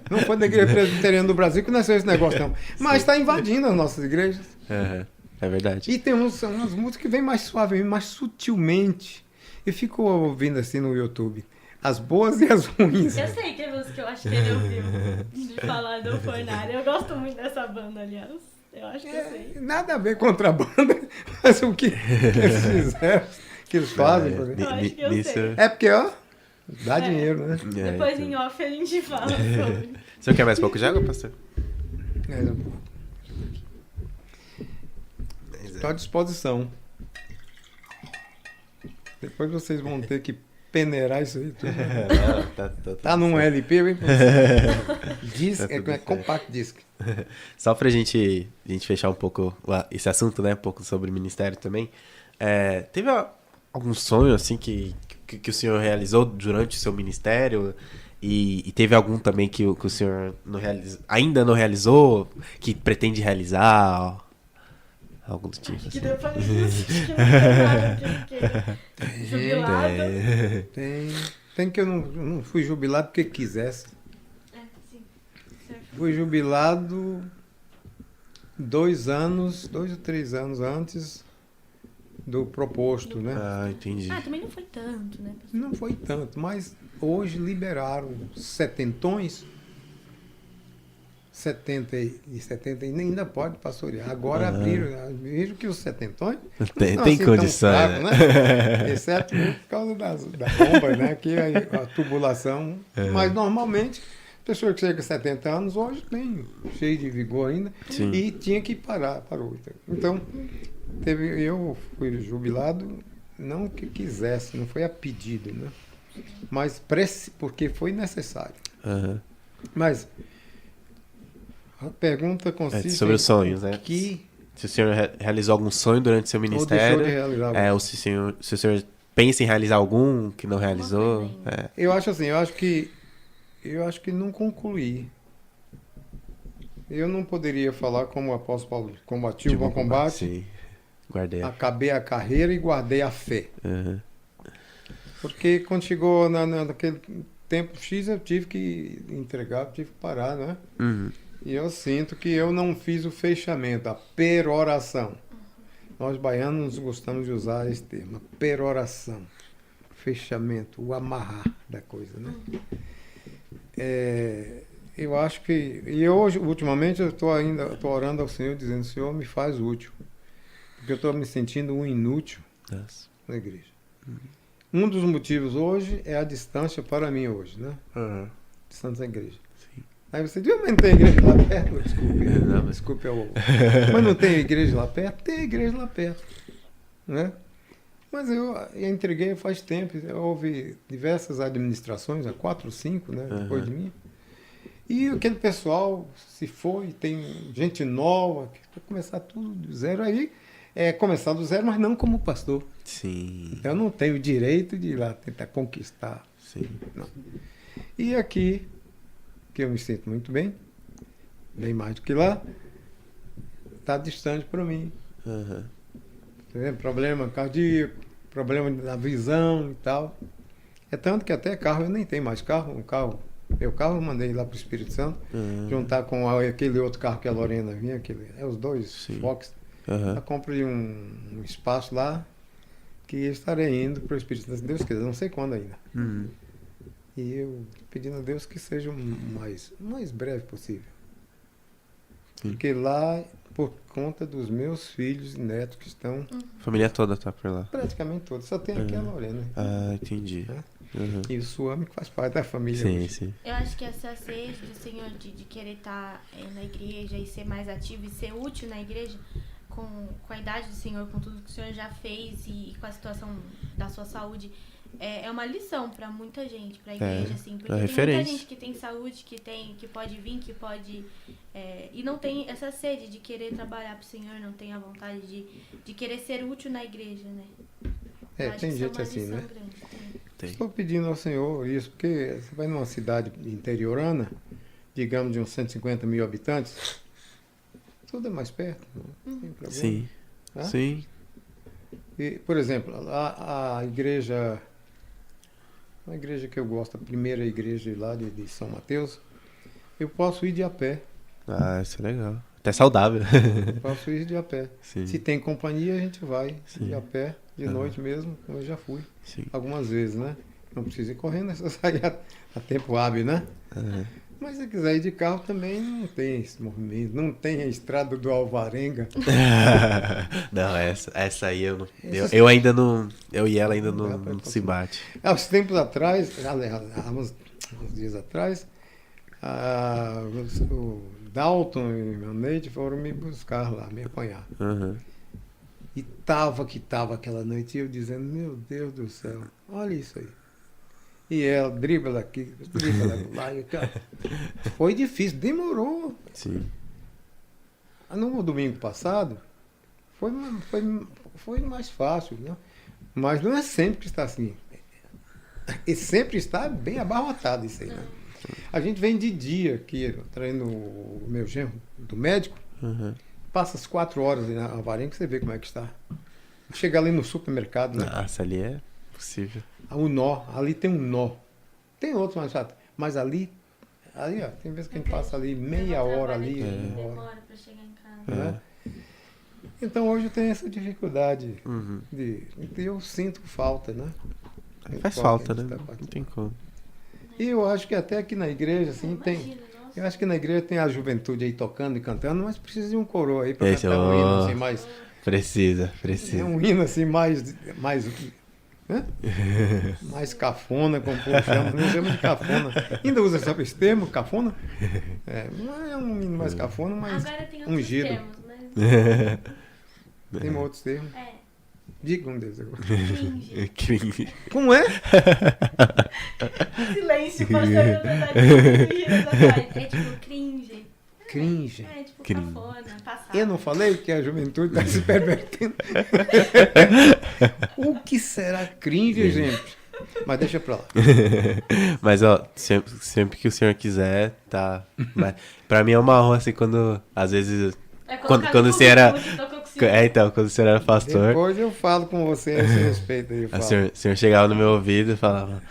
Não foi da igreja presbiteriana do Brasil que nasceu esse negócio, não. Mas está invadindo as nossas igrejas. Uhum. É verdade. E tem umas músicas que vêm mais suavemente, mais sutilmente. Eu fico ouvindo assim no YouTube. As boas e as ruins. Eu sei que música que eu acho que ele ouviu de falar do Fornalha. Eu gosto muito dessa banda, aliás. Eu acho que eu sei. Nada a ver contra a banda, mas o que eles fizeram, que eles fazem. Por exemplo. Eu acho que eu sei. É porque, ó, dá dinheiro, né? Depois em off a gente fala sobre. Você quer mais um pouco de água, pastor? Mais um pouco. Estou à disposição. Depois vocês vão ter que peneirar isso aí tudo. Tá num LP, hein? Disc, é compact disc. Só pra gente fechar um pouco esse assunto, né? Um pouco sobre ministério também. Teve algum sonho, assim, que o senhor realizou durante o seu ministério? E teve algum também que o senhor ainda não realizou, que pretende realizar? Algo do tipo. Que deu pra isso, que não tem nada, jubilado. Tem que eu não fui jubilado porque quisesse. Sim. Fui jubilado 2 ou 3 anos antes do proposto, né? Ah, entendi. Também não foi tanto, né? Não foi tanto, mas hoje liberaram setentões. 70 e ainda pode pastorear. Agora viram que os setentões tem assim, condição, fracos, né? Exceto por causa da bomba, né? Que a tubulação. Mas normalmente, pessoa que chega a 70 anos hoje tem cheio de vigor ainda. Sim. E tinha que parou. Então, eu fui jubilado, não que quisesse, não foi a pedido, né? Mas porque foi necessário. Uhum. Mas a pergunta consiste sobre os sonhos, né? Se o senhor realizou algum sonho durante seu ministério, ou deixou de realizar ou se o senhor pensa em realizar algum que não realizou. Eu acho assim, eu acho que não concluí. Eu não poderia falar como o apóstolo Paulo, combati o bom combate, sim. Guardei acabei a carreira e guardei a fé. Uhum. Porque quando chegou naquele tempo X, eu tive que entregar, tive que parar, né? Uhum. E eu sinto que eu não fiz o fechamento, a peroração. Nós baianos gostamos de usar esse termo, a peroração, fechamento, o amarrar da coisa, né? Eu acho que... E hoje, ultimamente, eu estou orando ao Senhor, dizendo, Senhor, me faz útil. Porque eu estou me sentindo um inútil na igreja. Um dos motivos hoje é a distância para mim hoje, né? Uhum. Distância da igreja. Aí você diz, mas não tem igreja lá perto? Desculpe. Mas não tem igreja lá perto? Tem igreja lá perto. Né? Mas eu entreguei faz tempo. Houve diversas administrações, 4 ou 5, né, depois de mim. E aquele pessoal se foi, tem gente nova, que vai começar tudo do zero. Aí é começar do zero, mas não como pastor. Sim. Então eu não tenho o direito de ir lá tentar conquistar. Sim. Não. E aqui, que eu me sinto muito bem, bem mais do que lá, está distante para mim. Aham. Problema cardíaco, problema da visão e tal. É tanto que até carro eu nem tenho mais carro. Meu carro eu mandei lá para o Espírito Santo, juntar com aquele outro carro que a Lorena vinha, os dois Sim. Fox. Aham. Eu comprei um espaço lá que estarei indo para o Espírito Santo, se Deus quiser, não sei quando ainda. Uhum. E eu pedindo a Deus que seja o mais breve possível. Sim. Porque lá, por conta dos meus filhos e netos que estão A família toda tá por lá. praticamente todos, só tem aqui a Lorena. Ah, entendi. Uhum. E o Suame que faz parte da família. Sim, hoje. sim. Eu acho que essa sede do Senhor de querer estar na igreja e ser mais ativo e ser útil na igreja, com a idade do Senhor, com tudo que o Senhor já fez e com a situação da sua saúde, é uma lição para muita gente, para a igreja, assim, porque tem referência. muita gente que tem saúde, que pode vir, que pode e não tem essa sede de querer trabalhar para o Senhor, não tem a vontade de querer ser útil na igreja, né? Eu acho Tem que isso gente uma assim, lição né? grande também. Tem. Estou pedindo ao Senhor isso, porque você vai numa cidade interiorana, digamos de uns 150 mil habitantes, tudo é mais perto, não tem problema. Sim. Hã? Sim. E, por exemplo, a igreja que eu gosto, a primeira igreja lá de São Mateus, eu posso ir de a pé. Ah, isso é legal. Até saudável. Posso ir de a pé. Sim. Se tem companhia, a gente vai Sim. de a pé, de noite mesmo, como eu já fui. Sim. Algumas vezes, né? Não precisa ir correndo, é só sair a tempo hábil, né? Aham. Mas se quiser ir de carro também não tem esse movimento, não tem a estrada do Alvarenga. Não, essa aí eu não. Essa- Eu ainda não. Eu e ela ainda Não dá não, pra não se bate. Há uns tempos atrás, há uns dias atrás, o Dalton e meu Neide foram me buscar lá, me apanhar. Aham. E tava aquela noite, e eu dizendo, meu Deus do céu, olha isso aí. E ela dribla aqui, dribla lá. E, cara, foi difícil, demorou. Sim. No domingo passado, foi mais fácil, né? Mas não é sempre que está assim. E sempre está bem abarrotado isso aí, né? A gente vem de dia aqui, eu treino o meu genro do médico, Aham. passa as 4 horas na Alvarenga, você vê como é que está. Chega ali no supermercado, né? Nossa, ali é possível. O nó, ali tem um nó. Tem outros mais chato, mas ali, ó, tem vezes que a gente passa ali meia hora ali. uma hora, Demora pra chegar em casa. né? Então hoje eu tenho essa dificuldade Uhum. de eu sinto falta, né? Faz falta, né? a gente tá Não participando. tem como. E eu acho que até aqui na igreja, assim, tem. Imagina, nossa. Eu acho que na igreja tem a juventude aí tocando e cantando, mas precisa de um coroa aí para Esse cantar é um o- hino assim mais. Precisa. É um hino assim mais né? Mais cafona, como o povo chama, não chama de cafona. Ainda usa esse termo, cafona? Não é um hino mais cafona, mas Agora tem outros ungido. termos, né? Tem outros termos. Diga um deles agora. Cringe. Cringe. Como é? Silêncio, pastor, na verdade. É tipo cringe. Cringe. É tipo Cringe. cafona, passado. Eu não falei que a juventude está se pervertendo. O que será cringe, gente? Mas deixa pra lá. Mas, ó, sempre que o senhor quiser, tá. Mas, pra mim é uma honra, assim, quando, às vezes. É Quando colocar no você era. currículo que tocou com o senhor. Então, quando o senhor era pastor, Depois eu falo com você a esse respeito aí. Eu o falo. senhor chegava no meu ouvido e falava: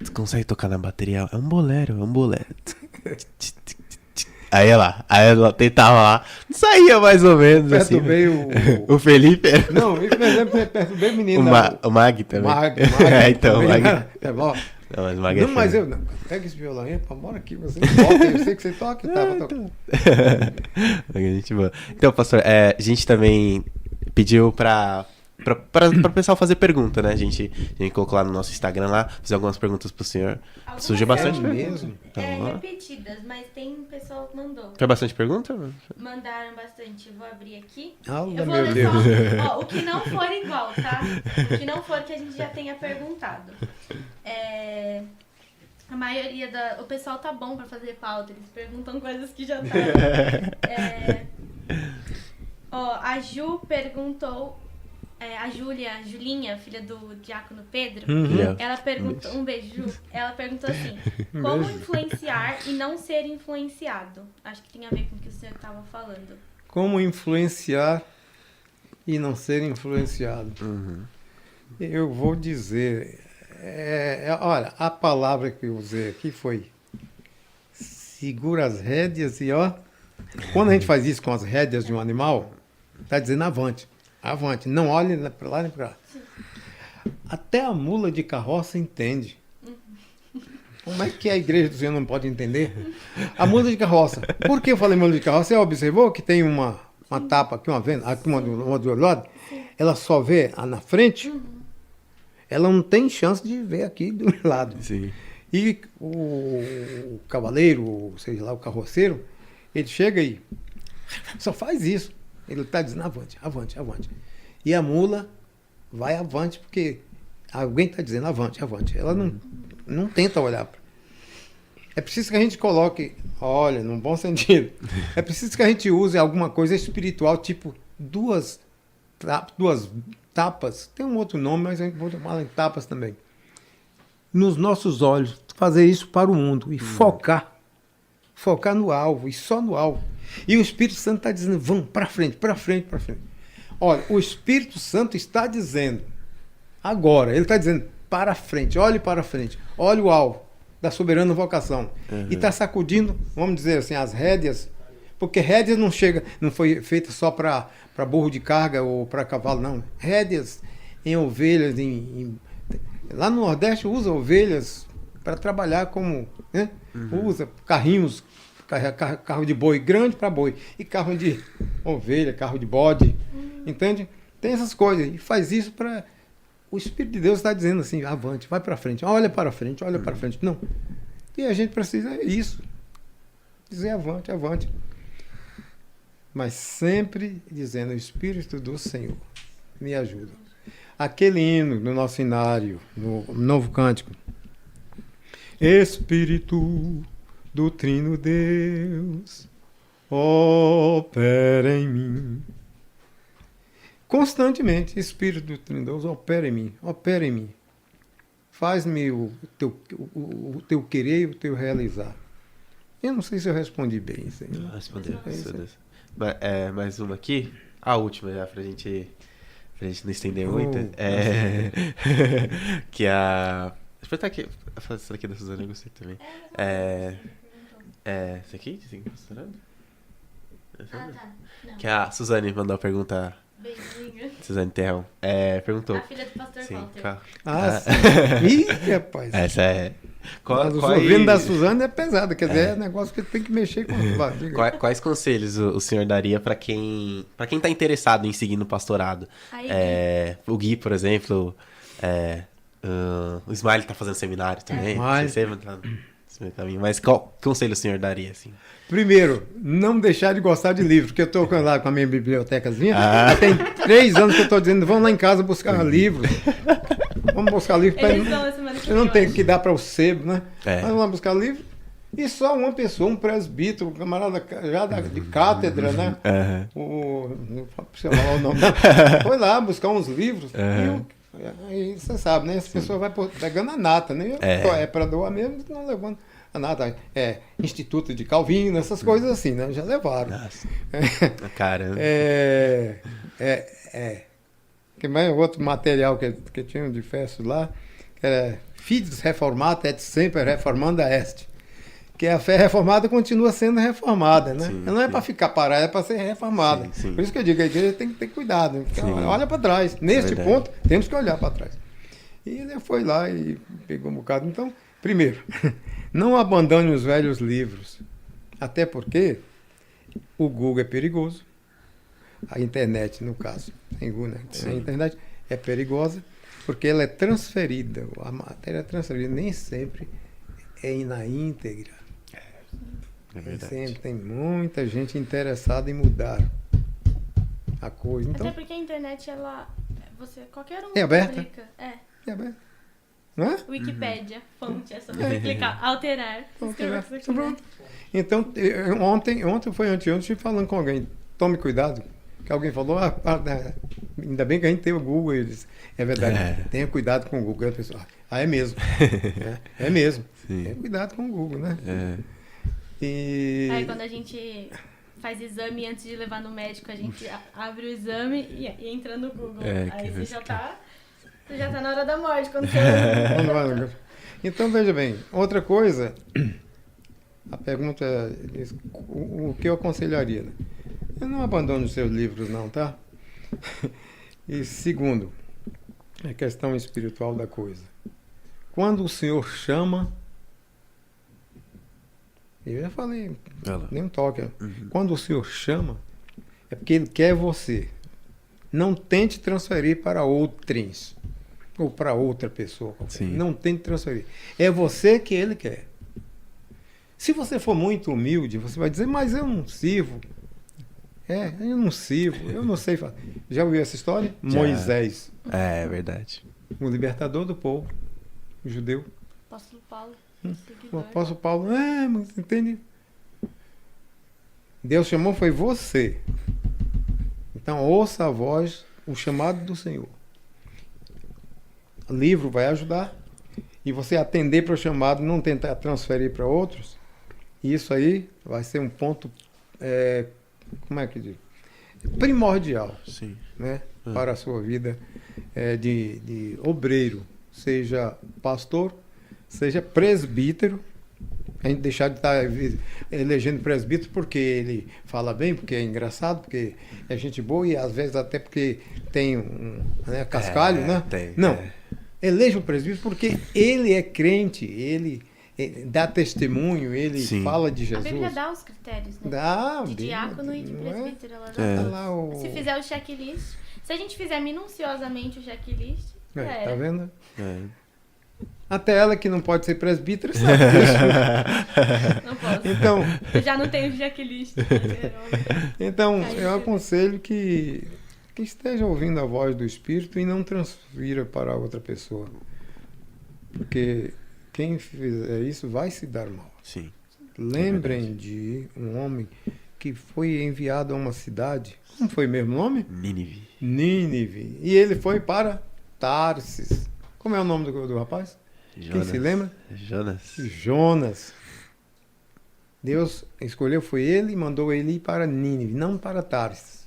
"Tu consegue tocar na bateria? É um bolero, é um bolero." Aí ela tentava lá, saía mais ou menos assim. Perturbei O Felipe. Não, por exemplo, perturbei o menino. O Mag também. Mag, Então, o também, Mag. né? É bom. Não, mas o Mag Não, é mas feio. eu. Não, pega esse violão aí, bora aqui, você toca, eu sei que você toca, tá? Vou tocar. Mag é gente boa. Então, pastor, a gente também pediu pra Pra o pessoal fazer pergunta, né? A gente colocou lá no nosso Instagram lá, fazer algumas perguntas pro senhor. Surgiu bastante pergunta. mesmo? Então, repetidas, mas tem pessoal que mandou. Foi bastante pergunta? Mandaram bastante. Vou abrir aqui. Ah, Eu vou meu ler Deus. só, ó, o que não for igual, tá? O que não for que a gente já tenha perguntado. A maioria o pessoal tá bom pra fazer pauta, eles perguntam coisas que já tá. Ó, a Ju perguntou, a Julinha, filha do Diácono Pedro, ela perguntou, um beijo, Ju, ela perguntou assim, como influenciar e não ser influenciado? Acho que tem a ver com o que o senhor tava falando. Como influenciar e não ser influenciado? Eu vou dizer, olha, a palavra que eu usei aqui foi segura as rédeas e ó, quando a gente faz isso com as rédeas de um animal, está dizendo avante, avante, não olhe para lá nem para lá. Até a mula de carroça entende. Como é que a igreja do Senhor não pode entender? A mula de carroça. Por que eu falei mula de carroça? Você observou que tem uma tapa aqui, uma do lado? Ela só vê na frente, ela não tem chance de ver aqui do lado. Sim. E o cavaleiro, seja lá, o carroceiro, ele chega e só faz isso. Ele está dizendo avante, avante, avante. E a mula vai avante porque alguém está dizendo avante, avante. Ela não tenta olhar. É preciso que a gente coloque, olha, num bom sentido, é preciso que a gente use alguma coisa espiritual, tipo duas tapas, tem um outro nome, mas a gente pode chamar em tapas também. Nos nossos olhos, fazer isso para o mundo e focar no alvo, e só no alvo. E o Espírito Santo está dizendo, vamos para frente, para frente, para frente. Olha, o Espírito Santo está dizendo, agora, ele está dizendo, para frente, olhe para frente, olhe o alvo da soberana vocação. E está sacudindo, vamos dizer assim, as rédeas, porque rédeas não foi feita só para burro de carga ou para cavalo, não. Rédeas em ovelhas, lá no Nordeste usa ovelhas para trabalhar como, né? Usa carrinhos, carro de boi grande para boi, e carro de ovelha, carro de bode, entende? Tem essas coisas, e faz isso para... O Espírito de Deus está dizendo assim, avante, vai para frente, olha para frente, olha para frente. Não. E a gente precisa isso, dizer avante, avante. Mas sempre dizendo, o Espírito do Senhor me ajuda. Aquele hino no nosso inário, no Novo Cântico, Espírito do Trino Deus, opera em mim. Constantemente, Espírito do Trino Deus, opera em mim, opera em mim. Faz-me o teu querer e o teu realizar. Eu não sei se eu respondi bem isso aí. Respondeu. Mais uma aqui, a última já, pra gente não estender muito. Que a... Deixa eu botar aqui. Essa aqui da Suzana eu gostei também. Essa aqui? Sim, funcionando? Tá. Não. Que a Suzane mandou a pergunta. Beijinho. Suzane Terrão. Perguntou. A filha do pastor Walter. Sim. Ih, rapaz. Essa é. O vindo da Suzane é pesado, quer dizer, é negócio que tem que mexer com. Quais conselhos o senhor daria para quem tá interessado em seguir no pastorado? O Gui, por exemplo, o Smiley tá fazendo seminário também. Mas qual conselho o senhor daria, assim? Primeiro, não deixar de gostar de livro, porque eu estou lá com a minha bibliotecazinha, tem 3 anos que eu estou dizendo, vamos lá em casa buscar livros. Vamos buscar livro. Eu não tenho que dar para o sebo, né? Vamos lá buscar livro. E só uma pessoa, um presbítero, um camarada já de cátedra, né? Não sei lá o nome. Foi lá buscar uns livros. E você sabe, né? Essa pessoa vai pegando a nata, né? É para doar mesmo, não levando a nata. Instituto de Calvino, essas coisas assim, né? Já levaram. Nossa. Caramba. Que mais outro material que tinha de festa lá, que era Fides Reformata et Semper Reformanda Est. Que a fé reformada continua sendo reformada, né? Ela não é para ficar parada, é para ser reformada. Sim. Por isso que eu digo, a igreja tem que ter cuidado. Olha para trás. Neste ponto, temos que olhar para trás. E ele foi lá e pegou um bocado. Então, primeiro, não abandone os velhos livros. Até porque o Google é perigoso. A internet, no caso. Tem Google, né? A internet é perigosa porque ela é transferida. A matéria é transferida, nem sempre é na íntegra. É Nem verdade. sempre tem muita gente interessada em mudar a coisa. Então, Até porque a internet, ela... qualquer um É aberta? clica. é aberto. Não é? Wikipédia, fonte, é só você clicar, alterar. Escrever o que você quiser. Pronto. Então, ontem foi anteontem, eu estive falando com alguém, tome cuidado, que alguém falou, ainda bem que a gente tem o Google, eles, é verdade, tenha cuidado com o Google. Aí a pessoa, é mesmo, é mesmo, Sim. tenha cuidado com o Google, né? É. E... Aí quando a gente faz exame antes de levar no médico, a gente abre o exame e entra no Google. Aí você já tá na hora da morte quando você... Então, veja bem, outra coisa, a pergunta é o que eu aconselharia, né? Eu não abandono os seus livros, não, tá? E segundo, a questão espiritual da coisa. Quando o Senhor chama, eu já falei, nem um toque. Quando o Senhor chama, é porque Ele quer você. Não tente transferir para outrens ou para outra pessoa qualquer. Sim. Não tente transferir. É você que Ele quer. Se você for muito humilde, você vai dizer, mas eu não sirvo. Eu não sirvo, eu não sei falar. Já ouviu essa história? Já. Moisés, É verdade. o libertador do povo, o judeu. Apóstolo Paulo, O seguidor. apóstolo Paulo, mas entende? Deus chamou foi você. Então ouça a voz, o chamado do Senhor. O livro vai ajudar. E você atender para o chamado, não tentar transferir para outros. Isso aí vai ser um ponto, como é que diz? Primordial, Sim. né? Para a sua vida de obreiro. Seja pastor, seja presbítero. A gente deixar de estar elegendo presbítero porque ele fala bem, porque é engraçado, porque é gente boa e às vezes até porque tem cascalho, né? Tem, não. Eleja um presbítero porque ele é crente, ele dá testemunho, ele Sim. fala de A Jesus. Bíblia dá os critérios, né? Dá, De bem, diácono e de não é? presbítero. Ela já Tá tá. lá o... Se fizer o checklist, se a gente fizer minuciosamente o checklist, já tá era. vendo? É. Até ela que não pode ser presbítera sabe disso. Não posso. Então, Eu já não tenho checklist. então Aí eu você- aconselho que esteja ouvindo a voz do Espírito e não transfira para outra pessoa. Porque quem fizer isso vai se dar mal. Sim. Lembrem de um homem que foi enviado a uma cidade. Como foi mesmo o nome? Nínive. Nínive. E ele foi para Tarsis. Como é o nome do rapaz? Quem se lembra? Jonas. Jonas. Deus escolheu, foi ele e mandou ele ir para Nínive, não para Tarsis.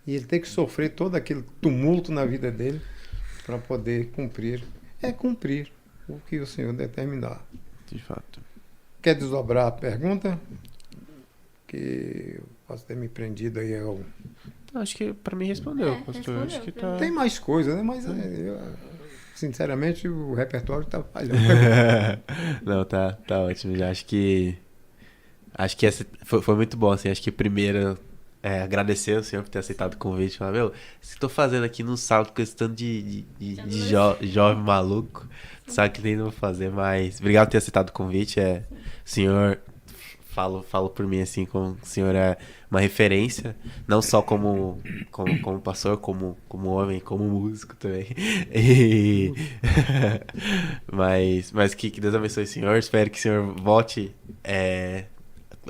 E ele tem que sofrer todo aquele tumulto na vida dele para poder cumprir. Cumprir o que o Senhor determinar. De fato. Quer desdobrar a pergunta? Que eu posso ter me prendido aí. Acho que pra mim respondeu, pastor. respondeu Acho que pra tá... Tem mais coisas, né? Mas sinceramente o repertório está falhando. Não, tá ótimo. Já acho que essa foi muito bom, assim. Acho que primeiro agradecer ao senhor por ter aceitado o convite. Falar, meu, se tô fazendo aqui no sábado com esse tanto de jovem maluco, sabe que nem não vou fazer, mas obrigado por ter aceitado o convite. O senhor, falo por mim, assim, como o senhor é uma referência, não só como pastor, como homem, como músico também. E... mas que Deus abençoe o senhor. Espero que o senhor volte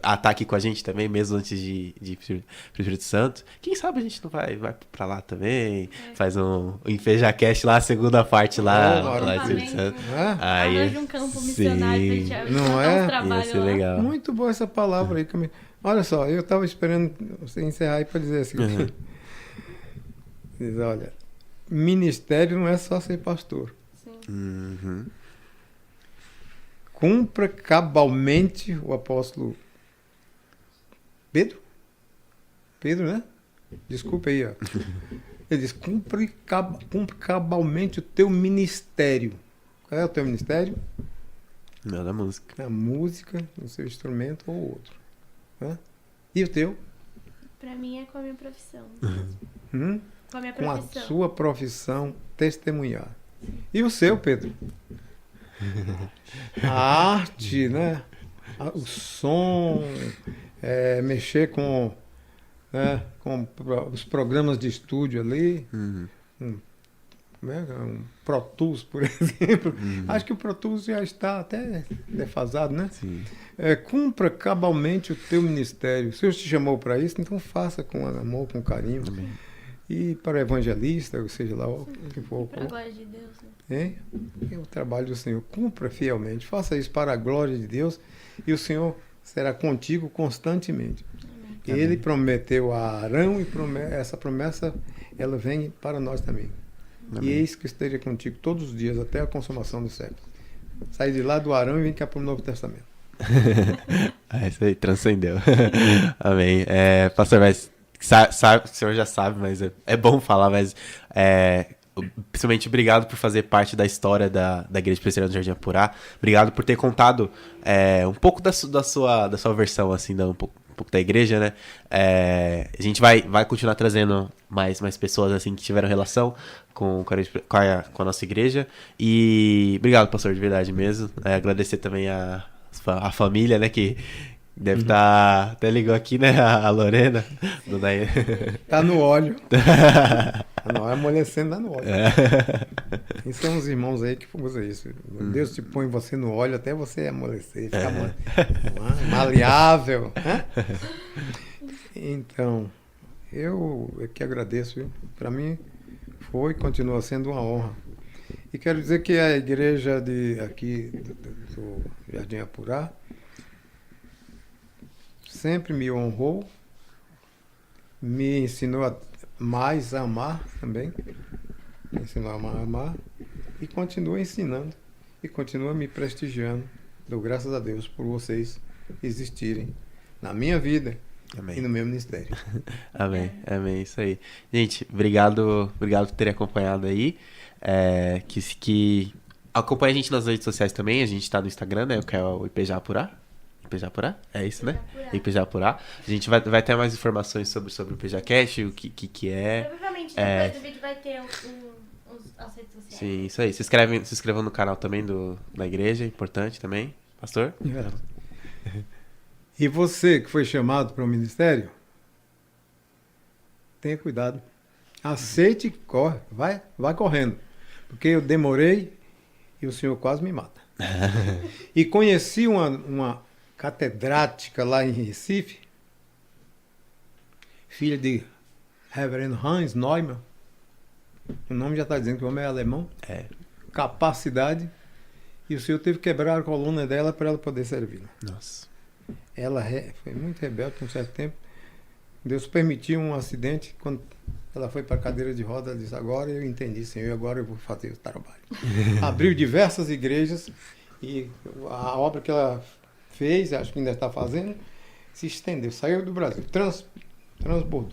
a estar aqui com a gente também, mesmo antes de ir pro Espírito Santo. Quem sabe a gente não vai pra lá também, faz um EpejaCast lá, a segunda parte lá no Espírito Santo. Aí, Arranja um campo missionário pra gente Não botar é? uns trabalhos ia ser lá. legal. Muito boa essa palavra aí, Camila. Olha só, eu estava esperando você encerrar aí para dizer assim. Diz, olha, ministério não é só ser pastor. Sim. Uhum. Cumpra cabalmente o apóstolo Pedro, né? Desculpa aí, ó. Ele diz, cumpre cabalmente o teu ministério. Qual é o teu ministério? Não, da música. A música, no seu instrumento ou outro. Né? E o teu? Pra mim é com a minha profissão. Com a minha com a profissão. sua profissão, testemunhar. E o seu, Pedro? A arte, né? O som, mexer com, né, com os programas de estúdio ali, um Pro Tools, por exemplo. Acho que o Pro Tools já está até defasado, né? Sim. Cumpra cabalmente o teu ministério. Se Deus te chamou para isso, então faça com amor, com carinho. Amém. E para evangelista, ou seja lá o que for. Pra glória de Deus, né? É o trabalho do Senhor. Cumpra fielmente. Faça isso para a glória de Deus e o Senhor será contigo constantemente. Amém. Ele prometeu a Arão e essa promessa ela vem para nós também. Amém. E eis que esteja contigo todos os dias até a consumação do século. Sai de lá do Arão e vem cá para o Novo Testamento. Isso aí, transcendeu. Amém. Pastor, mas o senhor já sabe, mas é bom falar, mas principalmente obrigado por fazer parte da história da Igreja Presbiteriana do Jardim Apurá. Obrigado por ter contado um pouco da sua versão, assim, um pouco da igreja, né? A gente vai continuar trazendo mais pessoas, assim, que tiveram relação com a nossa igreja. E obrigado, pastor, de verdade mesmo. Agradecer também a família, né, que deve estar... Até ligou aqui, né, a Lorena. Tá no óleo. Tá no óleo, amolecendo, tá no óleo. E são os irmãos aí que usam isso. Deus te põe você no óleo até você amolecer, ficar maleável. Né? Então, eu que agradeço, viu? Para mim foi e continua sendo uma honra. E quero dizer que a igreja aqui do Jardim Apurá sempre me honrou, me ensinou mais a amar também, me ensinou a amar e continua ensinando e continua me prestigiando. Dou graças a Deus por vocês existirem na minha vida. Amém. E no meu ministério. Amém, isso aí. Gente, obrigado por terem acompanhado aí. Que acompanhe a gente nas redes sociais também. A gente tá no Instagram, né? Que é o IPJ Apurá. IPJ Apurá? É isso, né? IPJ Apurá. A gente vai ter mais informações sobre o IPJcast, o que é. Provavelmente depois do vídeo vai ter as redes sociais. Sim, isso aí. Se inscrevam no canal também da igreja, importante também. Pastor? E você que foi chamado para o ministério, tenha cuidado. Aceite e corre. Vai correndo. Porque eu demorei e o Senhor quase me mata. E conheci uma catedrática lá em Recife, filha de Reverendo Hans Neumann. O nome já está dizendo que o homem é alemão. Capacidade. E o Senhor teve que quebrar a coluna dela para ela poder servir. Nossa. Ela foi muito rebelde por um certo tempo. Deus permitiu um acidente. Quando ela foi para a cadeira de roda, ela disse: agora eu entendi, Senhor, agora eu vou fazer o trabalho. Abriu diversas igrejas e a obra que ela fez, acho que ainda está fazendo, se estendeu, saiu do Brasil, transbordou.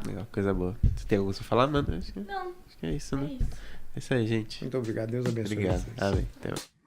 Legal, coisa boa. Você tem algo para falar, mano? Não. Acho que é isso, né? É isso. É isso aí, gente. Muito obrigado, Deus abençoe. Obrigado. Vocês. Amém. Até mais.